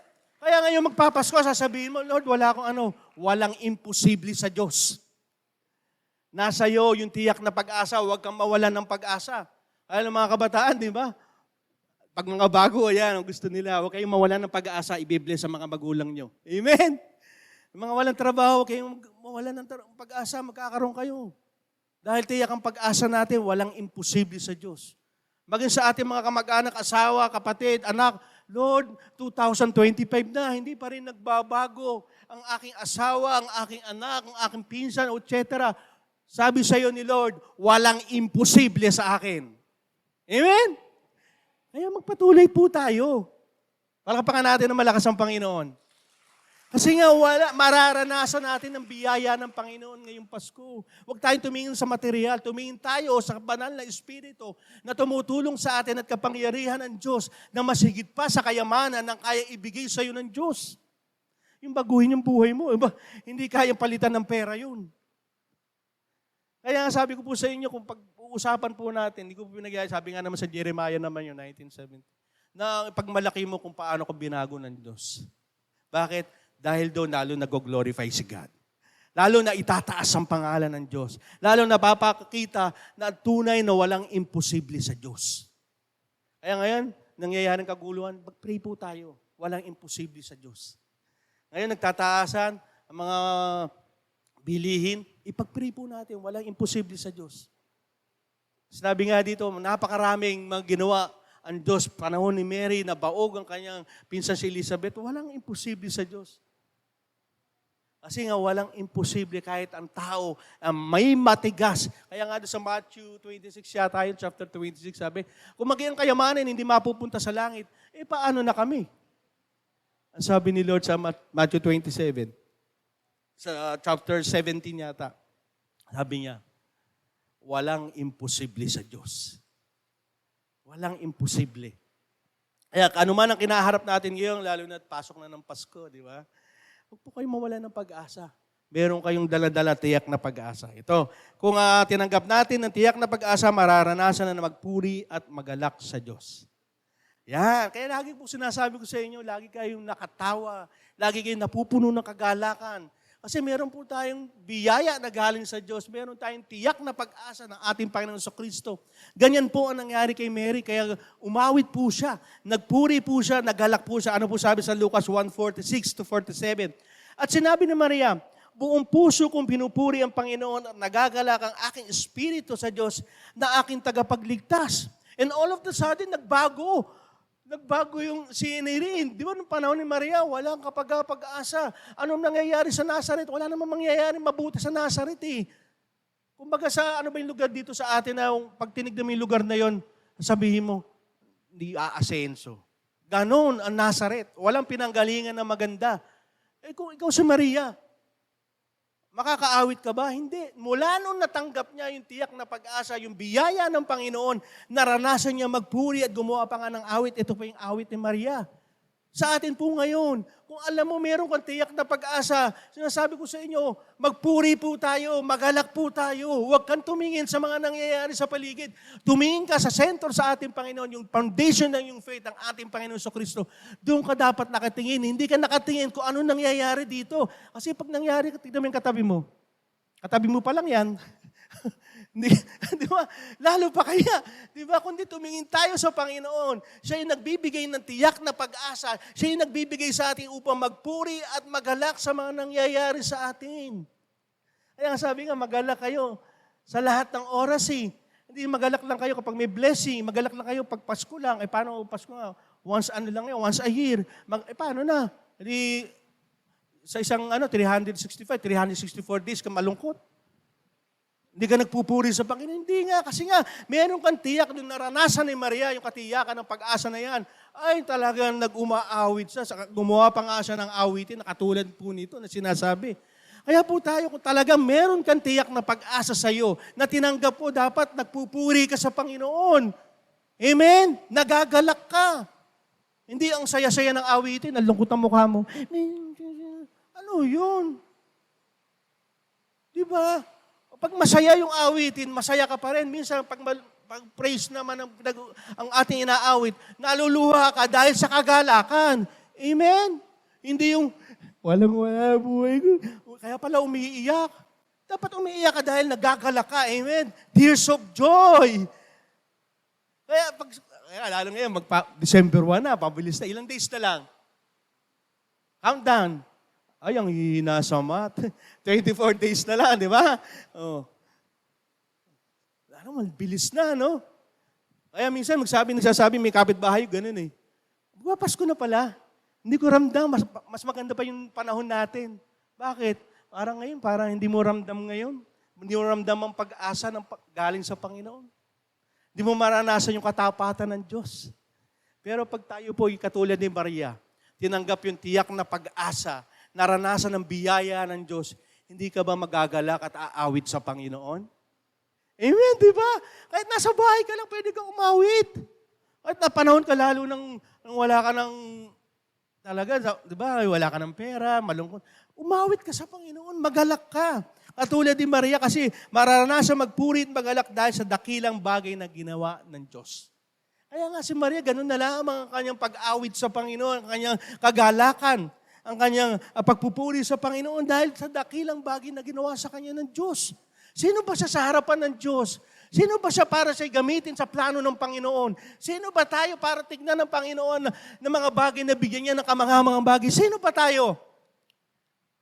Kaya ngayon magpapasko, sasabihin mo, Lord, walang imposible sa Diyos. Nasa iyo yung tiyak na pag-asa, huwag kang mawalan ng pag-asa. Kaya ng mga kabataan, di ba? Pag mga bago, ayan, ang gusto nila, huwag kayong mawalan ng pag-asa, i-bless sa mga magulang nyo. Amen? Mga walang trabaho, huwag kayong mawalan ng pag-asa, magkakaroon kayo. Dahil tiyak ang pag-asa natin, walang imposible sa Diyos. Maging sa ating mga kamag-anak, asawa, kapatid, anak, Lord, 2025 na, hindi pa rin nagbabago ang aking asawa, ang aking anak, ang aking pinsan, etc. Sabi sa iyo ni Lord, walang imposible sa akin. Amen? Kaya magpatuloy po tayo. Palakpakan natin ng malakas ang Panginoon. Kasi nga mararanasan natin ang biyaya ng Panginoon ngayong Pasko. Huwag tayong tumingin sa material, tumingin tayo sa banal na Espiritu na tumutulong sa atin at kapangyarihan ng Diyos na mas higit pa sa kayamanan ng kaya ibigay sa iyo ng Diyos. Yung baguhin yung buhay mo, hindi kayang palitan ng pera yun. Kaya nga sabi ko po sa inyo, kung pag-uusapan po natin, hindi ko po pinagaya, sabi nga naman sa Jeremiah naman yung 1970, na pagmalaki mo kung paano ko binago ng Diyos. Bakit? Dahil doon, lalo nag-glorify si God. Lalo na itataas ang pangalan ng Diyos. Lalo na papakita na tunay na walang imposible sa Diyos. Kaya ngayon, nangyayaring kaguluhan, mag-pray po tayo. Walang imposible sa Diyos. Ngayon, nagtataasan ang mga bilihin, ipag-pray po natin, walang imposible sa Diyos. Sinabi nga dito, napakaraming mga ginawa ang Diyos, panahon ni Mary, na baog ang kanyang pinsan si Elizabeth, walang imposible sa Diyos. Kasi nga walang imposible kahit ang tao may matigas. Kaya nga doon sa Matthew 26 yata yun, chapter 26, sabi, kung maging kayamanin, hindi mapupunta sa langit, paano na kami? Ang sabi ni Lord sa Matthew 27, sa chapter 17 yata, sabi niya, walang imposible sa Diyos. Walang imposible. Kaya ano man ang kinaharap natin ngayon, lalo na pasok na ng Pasko, di ba? Huwag po kayong mawala ng pag-asa. Meron kayong dala-dala tiyak na pag-asa. Ito, kung tinanggap natin ang tiyak na pag-asa, mararanasan na magpuri at magalak sa Diyos. Yan. Kaya lagi po sinasabi ko sa inyo, lagi kayong nakatawa, lagi kayong napupuno ng kagalakan. Kasi meron po tayong biyaya na galing sa Diyos. Meron tayong tiyak na pag-asa ng ating Panginoon sa Kristo. Ganyan po ang nangyari kay Mary. Kaya umawit po siya. Nagpuri po siya. Nagalak po siya. Ano po sabi sa Lucas 1:46-47? At sinabi ni Maria, buong puso kong pinupuri ang Panginoon at nagagalak ang aking espiritu sa Diyos na aking tagapagligtas. And all of the sudden, nagbago. Nagbago yung si Irene. Di ba nung panahon ni Maria, walang kapag-asa. Anong nangyayari sa Nazareth? Wala namang mangyayari mabuti sa Nazareth eh. Kumbaga sa ano ba yung lugar dito sa atin na pag tinignan mo yung lugar na yon, sabihin mo, hindi aasenso. Ganon ang Nazareth. Walang pinanggalingan na maganda. Kung ikaw si Maria, makakaawit ka ba? Hindi. Mula nung natanggap niya yung tiyak na pag-asa, yung biyaya ng Panginoon, naranasan niya magpuri at gumawa pa nga ng awit. Ito pa yung awit ni Maria. Sa atin po ngayon, kung alam mo meron kang tiyak na pag-asa, sinasabi ko sa inyo, magpuri po tayo, magalak po tayo. Huwag kang tumingin sa mga nangyayari sa paligid. Tumingin ka sa center sa ating Panginoon, yung foundation ng yung faith, ang ating Panginoon sa Kristo. Doon ka dapat nakatingin. Hindi ka nakatingin kung ano nangyayari dito. Kasi pag nangyari, tignan mo yung katabi mo. Katabi mo pa lang yan. Di ba? Lalo pa kaya. Di ba? Kundi tumingin tayo sa Panginoon. Siya yung nagbibigay ng tiyak na pag-asa. Siya yung nagbibigay sa atin upang magpuri at magalak sa mga nangyayari sa atin. Kaya sabi nga, magalak kayo sa lahat ng oras eh. Hindi magalak lang kayo kapag may blessing. Magalak lang kayo pag Pasko lang. Paano Pasko nga? Once once a year. Paano na? Hindi, sa isang 364 days ka malungkot. Hindi ka nagpupuri sa Panginoon. Hindi nga, kasi nga, meron kang tiyak nung naranasan ni Maria, yung katiyakan ng pag-asa na yan, ay talagang nag-umaawit siya. Gumawa pa nga siya ng awitin, na katulad po nito na sinasabi. Kaya po tayo, kung talagang meron kang tiyak na pag-asa sa iyo, na tinanggap po, dapat nagpupuri ka sa Panginoon. Amen? Nagagalak ka. Hindi ang saya-saya ng awitin, ang lungkot ang mukha mo. Ano yun? Di ba? Pag masaya yung awitin, masaya ka pa rin. Minsan, pag praise naman ang ating inaawit, naluluha ka dahil sa kagalakan. Amen? Hindi yung, walang-wala buhay ko. Kaya pala umiiyak. Dapat umiiyak ka dahil nagagalak ka. Amen? Tears of joy. Kaya lalo ngayon, December 1 na, pabilis na. Ilang days na lang. Countdown. Ay, ang hihina sa math. 24 days na lang, di ba? Oh. Ano, bilis na, no? Kaya minsan nagsasabi, may kapitbahay, ganun eh. Magpapasko na pala. Hindi ko ramdam. Mas maganda pa yung panahon natin. Bakit? Parang hindi mo ramdam ngayon. Hindi mo ramdam ang pag-asa ng galing sa Panginoon. Hindi mo maranasan yung katapatan ng Diyos. Pero pag tayo po katulad ni Maria, tinanggap yung tiyak na pag-asa, naranasan ng biyaya ng Diyos, hindi ka ba magagalak at aawit sa Panginoon? Amen, di ba? Kahit nasa bahay ka lang, pwede kang umawit. Kahit napanahon ka lalo nang wala ka ng, talaga, di ba, wala ka ng pera, malungkot. Umawit ka sa Panginoon, magalak ka. Katulad ni Maria kasi mararanasan magpuri at magalak dahil sa dakilang bagay na ginawa ng Diyos. Kaya nga si Maria, ganun na lang ang kanyang pag-awit sa Panginoon, ang kanyang kagalakan, ang kanyang pagpupuri sa Panginoon dahil sa dakilang bagay na ginawa sa kanya ng Diyos. Sino ba siya sa harapan ng Diyos? Sino ba siya para siya gamitin sa plano ng Panginoon? Sino ba tayo para tignan ng Panginoon ng mga bagay na bigyan niya ng kamanghamangang bagay? Sino ba tayo?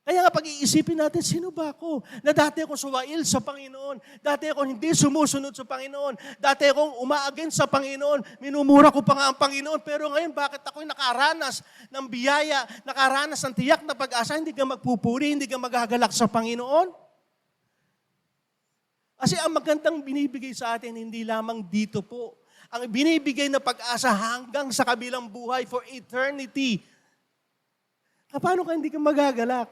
Kaya nga pag-iisipin natin, sino ba ako? Na dati akong suwail sa Panginoon. Dati akong hindi sumusunod sa Panginoon. Dati akong uma-against sa Panginoon. Minumura ko pa nga ang Panginoon. Pero ngayon, bakit ako'y nakaranas ng biyaya, nakaranas ng tiyak na pag-asa, hindi ka magpupuri, hindi ka magagalak sa Panginoon? Kasi ang magandang binibigay sa atin, hindi lamang dito po. Ang binibigay na pag-asa hanggang sa kabilang buhay for eternity. Paano ka hindi ka magagalak?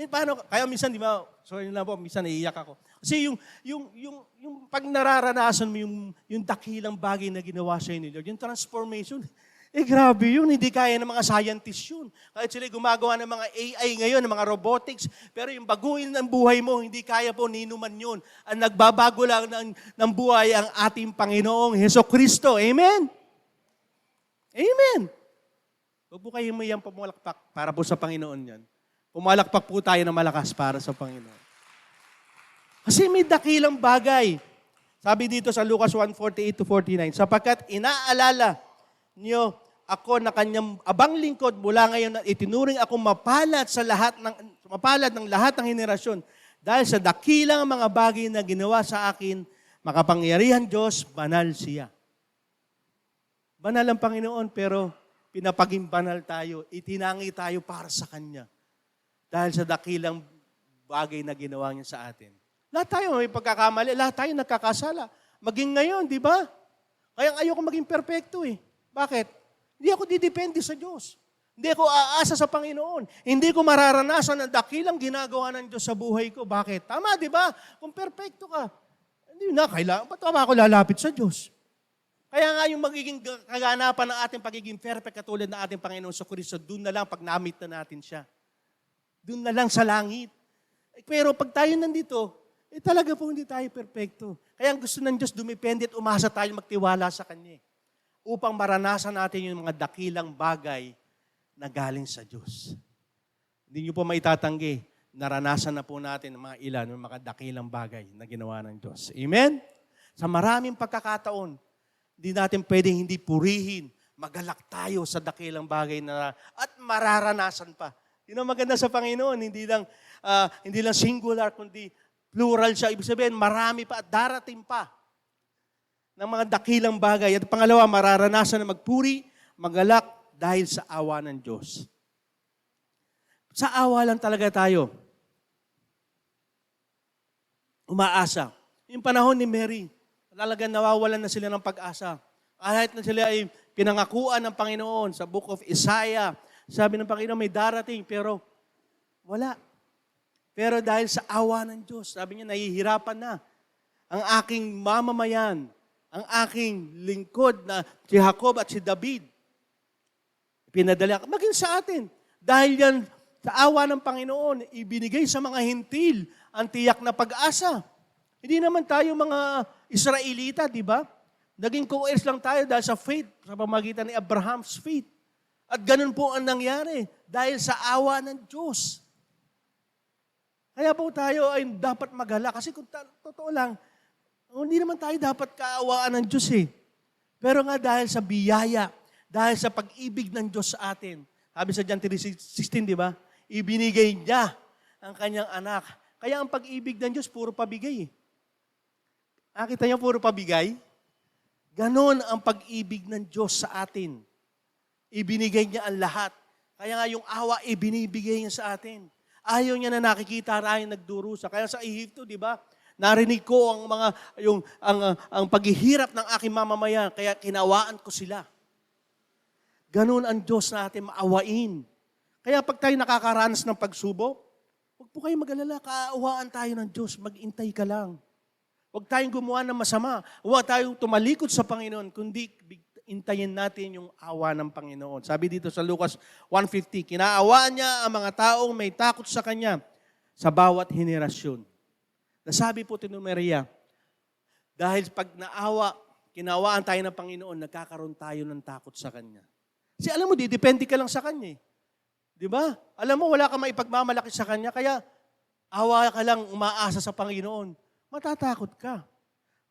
Paano? Kaya minsan, di ba, sorry na po, minsan naiiyak ako. Kasi yung pag nararanasan mo yung dakilang bagay na ginawa sa inyo, Lord, yung transformation, grabe yun, hindi kaya ng mga scientists yun. Kahit sila gumagawa ng mga AI ngayon, ng mga robotics, pero yung baguhin ng buhay mo, hindi kaya po ninuman yun. Ang nagbabago lang ng buhay ang ating Panginoong Hesukristo. Amen? Amen. Huwag po kayo mayang pumalakpak para po sa Panginoon yan. Pumalakpak po tayo na malakas para sa Panginoon. Kasi may dakilang bagay. Sabi dito sa Lucas 1:48-49, sapagkat inaalala niyo ako na kanyang abang lingkod mula ngayon at itinuring ako mapalad ng lahat ng henerasyon dahil sa dakilang mga bagay na ginawa sa akin, makapangyarihan Diyos, banal siya. Banal ang Panginoon, pero pinapaging banal tayo, itinangi tayo para sa Kanya. Dahil sa dakilang bagay na ginawa niya sa atin. Lahat tayo may pagkakamali, lahat tayo nagkakasala. Maging ngayon, di ba? Kaya ayoko maging perfecto eh. Bakit? Hindi ako didepende sa Diyos. Hindi ako aasa sa Panginoon. Hindi ko mararanasan ang dakilang ginagawa ng Diyos sa buhay ko. Bakit? Tama, di ba? Kung perfecto ka, hindi na kailangan. Ba't ako lalapit sa Diyos? Kaya nga yung magiging kaganapan ng ating pagiging perfect katulad ng ating Panginoon sa Kristo, doon na lang pag na-meet na natin siya. Doon na lang sa langit. Pero pag tayo nandito, talaga po hindi tayo perfecto. Kaya ang gusto ng Diyos, dumipende at umasa tayo magtiwala sa Kanya. Upang maranasan natin yung mga dakilang bagay na galing sa Diyos. Hindi nyo po maitatanggi, naranasan na po natin ang mga ilan ng mga dakilang bagay na ginawa ng Diyos. Amen? Sa maraming pagkakataon, hindi natin pwedeng hindi purihin, magalak tayo sa dakilang bagay na at mararanasan pa. Yun ang maganda sa Panginoon, hindi lang singular, kundi plural siya. Ibig sabihin, marami pa at darating pa ng mga dakilang bagay. At pangalawa, mararanasan na magpuri, magalak dahil sa awa ng Diyos. Sa awa lang talaga tayo umaasa. Yung panahon ni Mary, talagang nawawalan na sila ng pag-asa. Kahit na sila ay pinangakuan ng Panginoon sa Book of Isaiah, sabi ng Panginoon may darating, pero wala. Pero dahil sa awa ng Diyos, sabi niya, nahihirapan na ang aking mamamayan, ang aking lingkod na si Jacob at si David. Pinadala, maging sa atin. Dahil yan, sa awa ng Panginoon, ibinigay sa mga hintil ang tiyak na pag-asa. Hindi naman tayo mga Israelita, di ba? Naging co-heirs lang tayo dahil sa faith, sa pamagitan ni Abraham's faith. At ganun po ang nangyari dahil sa awa ng Diyos. Kaya po tayo ay dapat magala. Kasi kung totoo lang, hindi naman tayo dapat kaawaan ng Diyos eh. Pero nga dahil sa biyaya, dahil sa pag-ibig ng Diyos sa atin. Sabi sa John 3:16, di ba? Ibinigay niya ang kanyang anak. Kaya ang pag-ibig ng Diyos, puro pabigay eh. Kita niyo, puro pabigay? Ganon ang pag-ibig ng Diyos sa atin. Ibinigay niya ang lahat. Kaya nga yung awa, ibinibigay niya sa atin. Ayaw niya na nakikita tayo nagdurusa. Kaya sa Ehipto, di ba? Narinig ko ang paghihirap ng aking mamamayan, kaya kinawaan ko sila. Ganun ang Diyos natin, maawain. Kaya pag tayo nakakaranas ng pagsubok, huwag po kayong mag-alala, kaawaan tayo ng Diyos, mag-intay ka lang. Huwag tayong gumawa ng masama. Huwag tayong tumalikod sa Panginoon, kundi intayin natin yung awa ng Panginoon. Sabi dito sa Lucas 1:50, kinaawaan niya ang mga taong may takot sa Kanya sa bawat henerasyon. Nasabi po ni Maria, dahil pag kinawaan tayo ng Panginoon, nagkakaroon tayo ng takot sa Kanya. Kasi alam mo, depende ka lang sa Kanya. Di ba? Alam mo, wala ka maipagmamalaki sa Kanya, kaya awa ka lang umaasa sa Panginoon. Matatakot ka.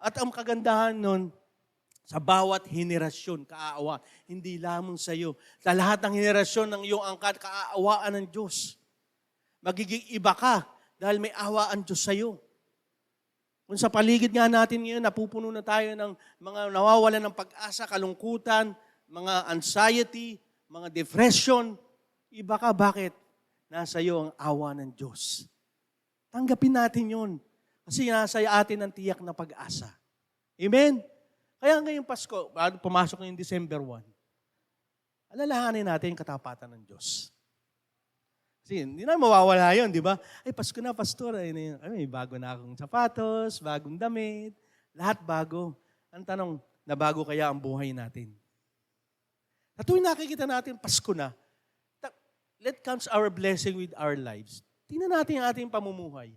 At ang kagandahan nun, sa bawat henerasyon, kaaawa. Hindi lamang sa iyo. Sa lahat ng henerasyon ng iyong angkat, kaaawaan ng Diyos. Magiging iba ka dahil may awa ang Diyos sa iyo. Kung sa paligid nga natin ngayon, napupuno na tayo ng mga nawawalan ng pag-asa, kalungkutan, mga anxiety, mga depression. Iba ka, bakit? Nasa iyo ang awa ng Diyos. Tanggapin natin yun. Kasi nasa atin ang tiyak na pag-asa. Amen? Kaya ngayong Pasko, bago pumasok ngayong December 1, alalahanin natin yung katapatan ng Diyos. Kasi hindi na mawawala yun, di ba? Ay, Pasko na, Pastor. Ay, bago na akong sapatos, bagong damit, lahat bago. Ang tanong, nabago kaya ang buhay natin? At tuwing nakikita natin, Pasko na, let comes our blessing with our lives. Tingnan natin ang ating pamumuhay.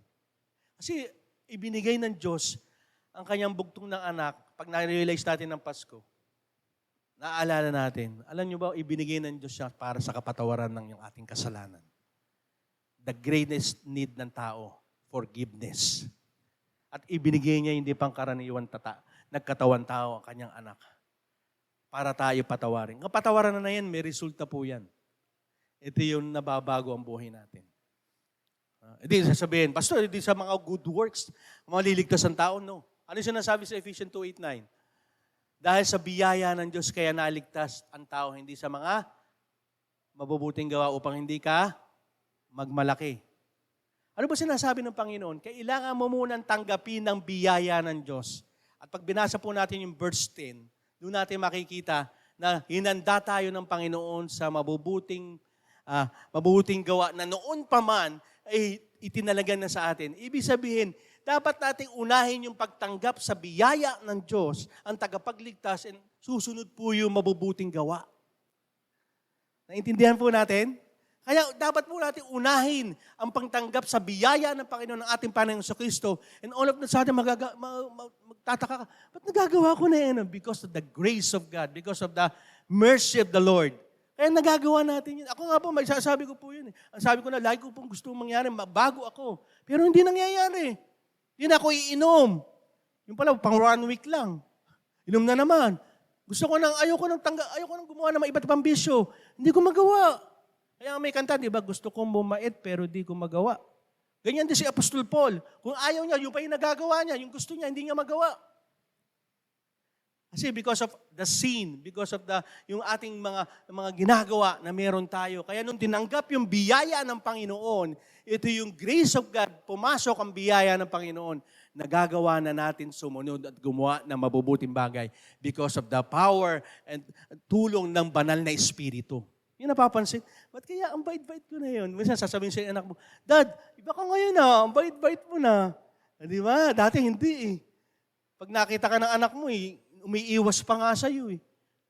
Kasi ibinigay ng Diyos ang kanyang bugtong ng anak pag na-realize natin ng Pasko. Naaalala natin, alam niyo ba, ibinigay ng Diyos siya para sa kapatawaran ng ating kasalanan. The greatest need ng tao, forgiveness. At ibinigay niya hindi pang karaniwan nagkatawan tao ang kanyang anak para tayo patawarin. Ang patawaran na yan, may resulta po yan. Ito yung nababago ang buhay natin. Hindi sasabihin, Pastor, hindi sa mga good works, maliligtas ang tao, no. Ano yung sinasabi sa Ephesians 2:8-9? Dahil sa biyaya ng Diyos, kaya naligtas ang tao, hindi sa mga mabubuting gawa upang hindi ka magmalaki. Ano ba sinasabi ng Panginoon? Kailangan mo munang tanggapin ng biyaya ng Diyos. At pag binasa po natin yung verse 10, doon natin makikita na hinanda tayo ng Panginoon sa mabubuting gawa na noon pa man ay itinalagan na sa atin. Ibig sabihin, dapat nating unahin yung pagtanggap sa biyaya ng Diyos, ang tagapagligtas, and susunod po yung mabubuting gawa. Naintindihan po natin? Kaya dapat po natin unahin ang pagtanggap sa biyaya ng Panginoon ng ating Panginoon sa Kristo, and all of the sudden magtataka ka, ba't nagagawa ko na yan? Because of the grace of God, because of the mercy of the Lord. Kaya nagagawa natin yun. Ako nga po, may sasabi ko po yun. Ang sabi ko na, lagi ko pong gusto mangyari, bago ako. Pero hindi nangyayari. Hindi na ako iinom. Yung pala, pang 1 week lang. Inom na naman. Ayoko nang gumawa ng iba't ibang bisyo. Hindi ko magawa. Kaya may kanta, di ba? Gusto kong bumait, pero di ko magawa. Ganyan din si Apostol Paul. Kung ayaw niya, yung pa yung nagagawa niya. Yung gusto niya, hindi niya magawa. Kasi because of the sin, because of yung ating mga ginagawa na meron tayo. Kaya nung tinanggap yung biyaya ng Panginoon, ito yung grace of God, pumasok ang biyaya ng Panginoon, nagagawa na natin sumunod at gumawa ng mabubuting bagay because of the power and tulong ng banal na Espiritu. Yung napapansin, ba't kaya ang bait-bait ko na yun? Minsan sasabihin sa anak mo, Dad, iba ka ngayon ang bait-bait mo na. Di ba? Dati hindi eh. Pag nakita ka ng anak mo umiiwas pa nga sa'yo eh.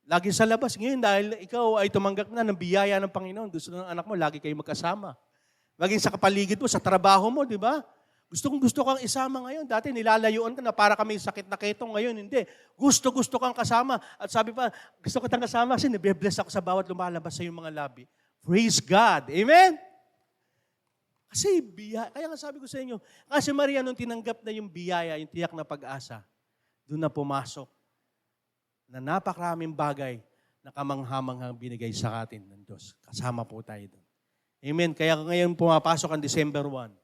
Lagi sa labas. Ngayon, dahil ikaw ay tumanggap na ng biyaya ng Panginoon, gusto ng anak mo, lagi kayo magkasama. Maging sa kapaligid mo, sa trabaho mo, di ba? Gusto kang isama ngayon. Dati nilalayuan ka na para kami sakit na ketong. Ngayon, hindi. Gusto kang kasama. At sabi pa, gusto ko tang kasama kasi nabe-bless ako sa bawat lumalabas sa iyong mga labi. Praise God. Amen? Kasi kaya nga sabi ko sa inyo, kasi Maria, nung tinanggap na yung biyaya, yung tiyak na pag-asa, doon na pumasok na napakaraming bagay na kamanghamanghang binigay sa atin ng Diyos. Kasama po tayo doon. Amen. Kaya ngayon pumapasok ang December 1,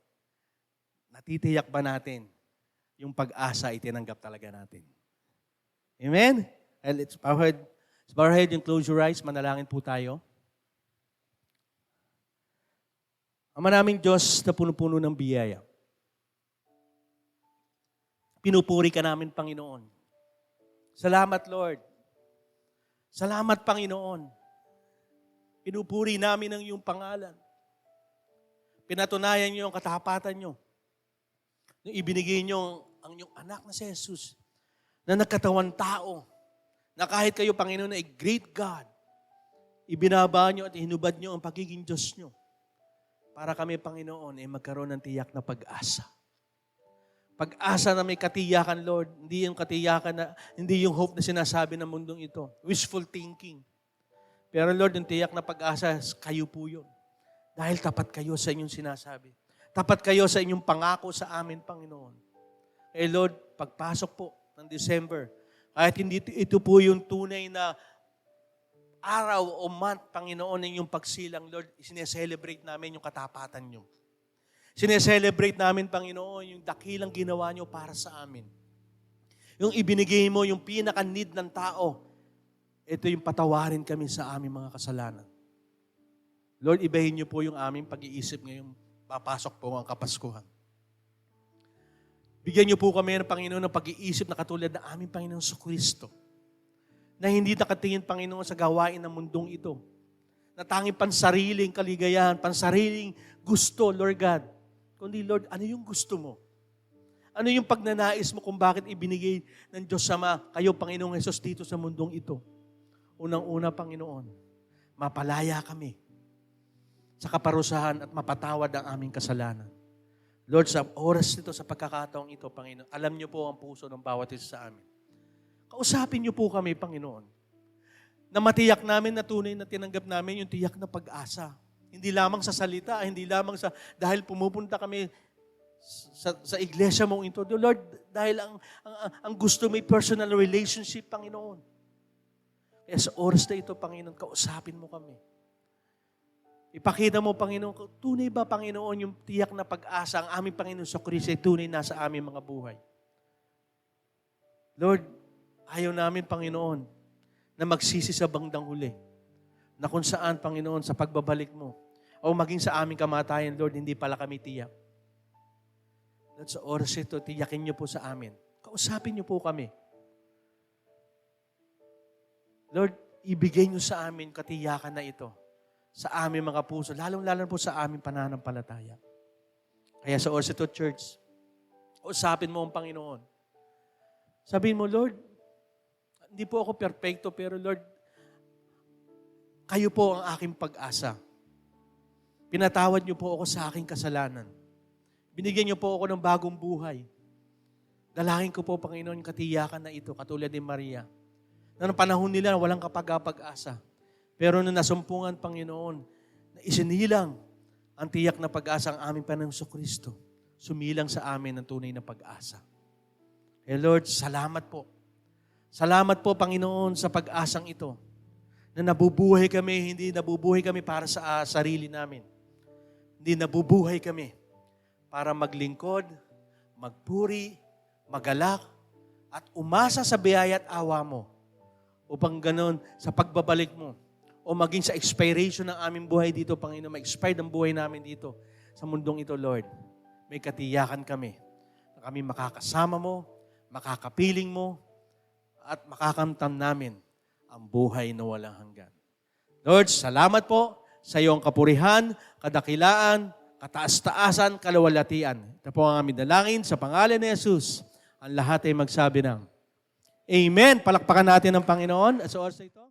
natitiyak ba natin yung pag-asa itinanggap talaga natin? Amen? And it's powered. Bow your head and close your eyes. Manalangin po tayo. Ama naming Diyos na puno-puno ng biyaya. Pinupuri ka namin, Panginoon. Salamat, Lord. Salamat, Panginoon. Pinupuri namin ang iyong pangalan. Pinatunayan niyo ang katapatan niyo. Nung ibinigay niyo ang iyong anak na si Jesus na nagkatawan tao, na kahit kayo, Panginoon, ay great God, ibinaba niyo at hinubad niyo ang pagiging Diyos niyo para kami, Panginoon, ay magkaroon ng tiyak na pag-asa. Pag-asa na may katiyakan, Lord. Hindi yung katiyakan na, hindi yung hope na sinasabi ng mundong ito. Wishful thinking. Pero Lord, yung tiyak na pag-asa, kayo po yun. Dahil tapat kayo sa inyong sinasabi. Tapat kayo sa inyong pangako sa amin, Panginoon. Eh Lord, pagpasok po ng December, kahit hindi ito po yung tunay na araw o month, Panginoon, ng inyong pagsilang, Lord, sineselebrate namin yung katapatan nyo. Sineselebrate namin, Panginoon, yung dakilang ginawa nyo para sa amin. Yung ibinigay mo, yung pinaka-need ng tao, ito yung patawarin kami sa aming mga kasalanan. Lord, ibahin niyo po yung aming pag-iisip ngayong papasok po ang Kapaskuhan. Bigyan niyo po kami ng Panginoon ng pag-iisip na katulad ng aming Panginoon sa Kristo. Na hindi nakatingin, Panginoon, sa gawain ng mundong ito. Na tanging pansariling kaligayahan, pansariling gusto, Lord God. Kundi, Lord, ano yung gusto mo? Ano yung pagnanais mo kung bakit ibinigay ng Diyos Ama kayo, Panginoong Hesus, dito sa mundong ito? Unang-una, Panginoon, mapalaya kami sa kaparusahan at mapatawad ang aming kasalanan. Lord, sa oras nito, sa pagkakataong ito, Panginoon, alam niyo po ang puso ng bawat isa sa amin. Kausapin niyo po kami, Panginoon, na matiyak namin na tunay na tinanggap namin yung tiyak na pag-asa. Hindi lamang sa salita, hindi lamang sa, dahil pumupunta kami sa iglesia mong ito. Lord, dahil ang gusto may personal relationship, Panginoon. Kaya sa oras na ito, Panginoon, kausapin mo kami. Ipakita mo, Panginoon, tunay ba, Panginoon, yung tiyak na pag-asa, ang aming Panginoon sa Kristo ay tunay na sa aming mga buhay. Lord, ayaw namin, Panginoon, na magsisi sa bandang huli, na kung saan, Panginoon, sa pagbabalik mo, o maging sa aming kamatayan, Lord, hindi pala kami tiyak. Lord, sa oras ito, tiyakin niyo po sa amin. Kausapin niyo po kami. Lord, ibigay niyo sa amin katiyakan na ito sa aming mga puso, lalong-lalo po sa aming pananampalataya. Kaya sa oras ito, church, usapin mo ang Panginoon. Sabihin mo, Lord, hindi po ako perfecto, pero Lord, kayo po ang aking pag-asa. Pinatawad niyo po ako sa aking kasalanan. Binigyan niyo po ako ng bagong buhay. Dalangin ko po, Panginoon, katiyakan na ito, katulad ni Maria. Na ng panahon nila, walang kapag-asa. Pero nung nasumpungan, Panginoon, na isinilang ang tiyak na pag-asa ang aming Panginoong Kristo, sumilang sa amin ang tunay na pag-asa. Kaya Lord, salamat po. Salamat po, Panginoon, sa pag-asang ito. Na nabubuhay kami, hindi nabubuhay kami para sa sarili namin. Hindi nabubuhay kami para maglingkod, magpuri, magalak, at umasa sa biyaya at awa mo. Upang ganon, sa pagbabalik mo, o maging sa expiration ng aming buhay dito, Panginoon, ma-expire ang buhay namin dito sa mundong ito, Lord. May katiyakan kami na kami makakasama mo, makakapiling mo, at makakamtam namin ang buhay na walang hanggan. Lord, salamat po sa iyong kapurihan, kadakilaan, kataas-taasan, kalawalatian. Ito po ang aming dalangin sa pangalan ni Jesus. Ang lahat ay magsabi ng Amen. Palakpakan natin ang Panginoon. Sa oras ito.